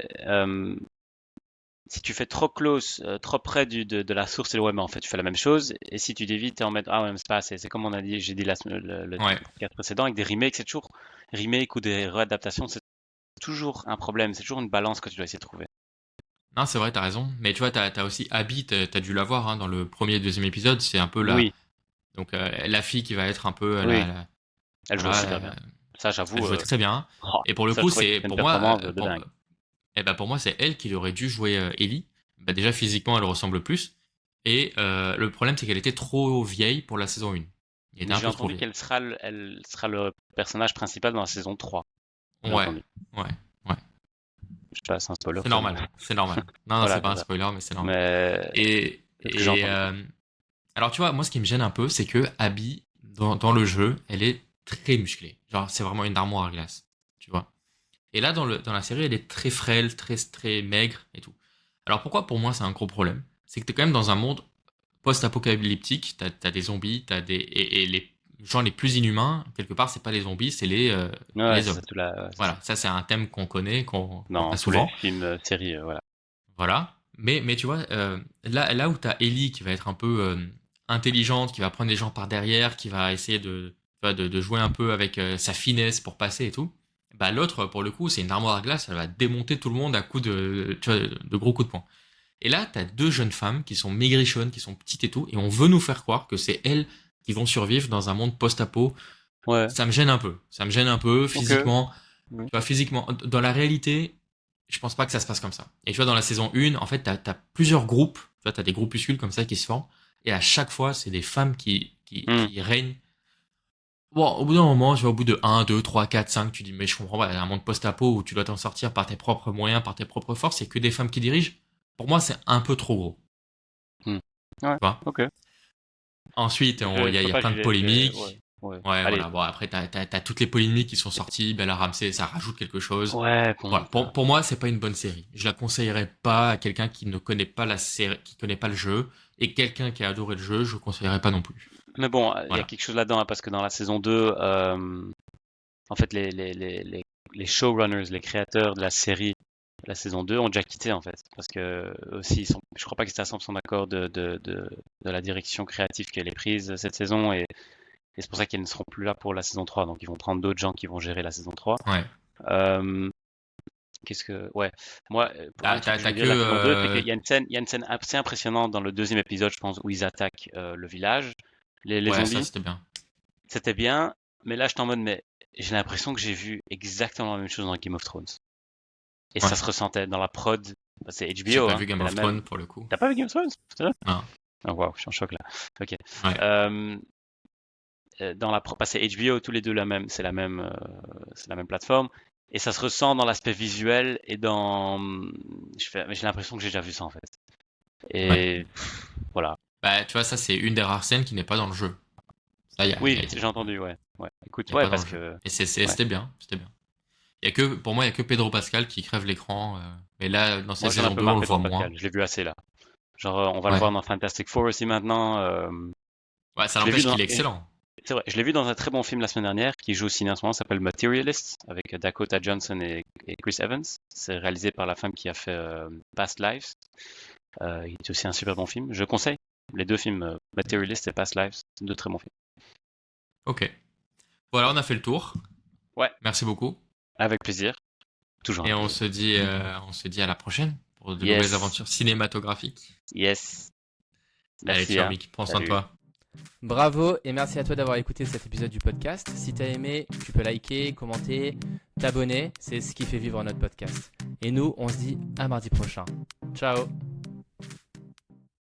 si tu fais trop close, trop près de la source, c'est ouais, mais en fait, tu fais la même chose. Et si tu dévies, t'es en mode, ah ouais, mais c'est pas assez. C'est comme on a dit, j'ai dit le ouais, podcast précédent, avec des remakes, c'est toujours, remake ou des réadaptations, c'est toujours un problème. C'est toujours une balance que tu dois essayer de trouver. Non, c'est vrai, t'as raison. Mais tu vois, t'as aussi Abby, t'as dû la voir hein, dans le premier et deuxième épisode. C'est un peu Oui, donc la fille qui va être un peu oui, elle joue voilà, super bien. Ça, elle j'avoue, jouait très bien. oh, Et pour le ça, je coup, trouvais que c'est c'était une pour moi, performance de dingue. pour moi, c'est elle qui aurait dû jouer Ellie. Bah, déjà physiquement, elle ressemble plus. Et le problème, c'est qu'elle était trop vieille pour la saison 1. Elle était Mais un j'ai peu trop entendu vieille. elle sera le personnage principal dans la saison 3. J'ai Ouais, entendu. ouais, ouais. Je sais pas, c'est un spoiler C'est ça, normal, mais c'est normal. Non, non, c'est voilà, pas c'est un ça. spoiler, mais c'est normal. Mais Et, c'est ce que j'ai et entendu. alors, tu vois, moi, ce qui me gêne un peu, c'est que Abby, dans le jeu, elle est très musclée. Genre, c'est vraiment une armoire à glace, tu vois. Et là, dans la série, elle est très frêle, très maigre et tout. Alors, pourquoi pour moi c'est un gros problème? C'est que t'es quand même dans un monde post-apocalyptique. T'as des zombies, et les gens les plus inhumains, quelque part, c'est pas les zombies, c'est Ouais, les c'est ça, hommes. ouais, c'est ça. Voilà, ça, c'est un thème qu'on connaît, qu'on Dans a tous les souvent. films, séries, voilà. Voilà. Mais tu vois, là où t'as Ellie qui va être un peu intelligente, qui va prendre les gens par derrière, qui va essayer tu vois, de jouer un peu avec sa finesse pour passer et tout, bah l'autre, pour le coup, c'est une armoire à glace, elle va démonter tout le monde à coups tu vois, de gros coups de poing. Et là, t'as deux jeunes femmes qui sont maigrichonnes, qui sont petites et tout, et on veut nous faire croire que c'est elles qui vont survivre dans un monde post-apo. Ouais, Ça me gêne un peu. Ça me gêne un peu ok. physiquement. Oui. Tu vois, physiquement, dans la réalité, je pense pas que ça se passe comme ça. Et tu vois, dans la saison 1, en fait, t'as plusieurs groupes. Tu vois, t'as des groupuscules comme ça qui se forment. Et à chaque fois, c'est des femmes Hmm. qui règnent. Bon, au bout d'un moment, tu vois, au bout de 1, 2, 3, 4, 5, tu dis, mais je comprends pas, il y a un monde post-apo où tu dois t'en sortir par tes propres moyens, par tes propres forces, et que des femmes qui dirigent. Pour moi, c'est un peu trop gros. Hmm. Ouais, Tu vois. ok. Ensuite, Je il y peux a pas plein de juger, ouais, polémiques. ouais. Ouais, Allez, voilà. Bon, après, t'as toutes les polémiques qui sont sorties. Bella Ramsey, ça rajoute quelque chose. ouais, Voilà. bon, Pour moi, c'est pas une bonne série. Je la conseillerais pas à quelqu'un qui ne connaît pas la série, qui connaît pas le jeu. Et quelqu'un qui a adoré le jeu, je conseillerais pas non plus. mais bon, il y a Voilà. quelque chose là-dedans, hein, parce que dans la saison 2, en fait, les showrunners, les créateurs de la série, la saison 2, ont déjà quitté, en fait. Parce que, aussi, je crois pas qu'ils étaient à 100% d'accord de la direction créative qu'elle est prise cette saison, et c'est pour ça qu'ils ne seront plus là pour la saison 3. Donc, ils vont prendre d'autres gens qui vont gérer la saison 3. Ouais. Euh, ouais. Moi, pour un truc que je T'as veux que, dire de la saison 2, c'est qu'il y a une scène assez impressionnante dans le deuxième épisode, je pense, où ils attaquent le village, les ouais, ça zombies. c'était bien. C'était bien, mais là, je suis en mode, mais j'ai l'impression que j'ai vu exactement la même chose dans Game of Thrones. Et ça Ouais. se ressentait dans la prod. Bah, c'est J'ai HBO, pas hein. vu Game C'est la of même. Thrones pour le coup. T'as pas vu Game of Thrones? C'est vrai? Non. Oh, waouh, je suis en choc là. Ok. Ouais. Euh, dans la bah, c'est HBO, tous les deux la même, c'est la même plateforme. Et ça se ressent dans l'aspect visuel et dans. Mais j'ai l'impression que j'ai déjà vu ça en fait. Ouais. Et voilà. Bah, tu vois, ça c'est une des rares scènes qui n'est pas dans le jeu. Ça, Oui, j'ai entendu, ouais. Ouais. Écoute, il y a ouais, pas dans parce le jeu. que. Et Ouais. c'était bien. C'était bien. Pour moi, il y a que Pedro Pascal qui crève l'écran. Mais là, dans Moi, cette j'en ai un saison peu 2, on marre le voit Pedro Pascal. moins. Je l'ai vu assez là. Genre, on va le Ouais. voir dans Fantastic Four aussi maintenant. Ouais, ça Je l'ai vu n'empêche dans. qu'il est excellent. C'est vrai, je l'ai vu dans un très bon film la semaine dernière qui joue au cinéma en ce moment, s'appelle Materialist avec Dakota Johnson et Chris Evans. C'est réalisé par la femme qui a fait Past Lives. Il est aussi un super bon film. Je conseille les deux films, Materialist et Past Lives. C'est deux très bons films. Ok. Voilà, on a fait le tour. Ouais, Merci beaucoup. avec plaisir. Toujours un Et plaisir. on se dit à la prochaine pour de nouvelles Yes, aventures cinématographiques. yes. Allez, Merci, ciao, hein. Mick. Prends soin de Salut. toi. Bravo et merci à toi d'avoir écouté cet épisode du podcast. Si t'as aimé, tu peux liker, commenter, t'abonner, c'est ce qui fait vivre notre podcast. Et nous, on se dit à mardi prochain. Ciao.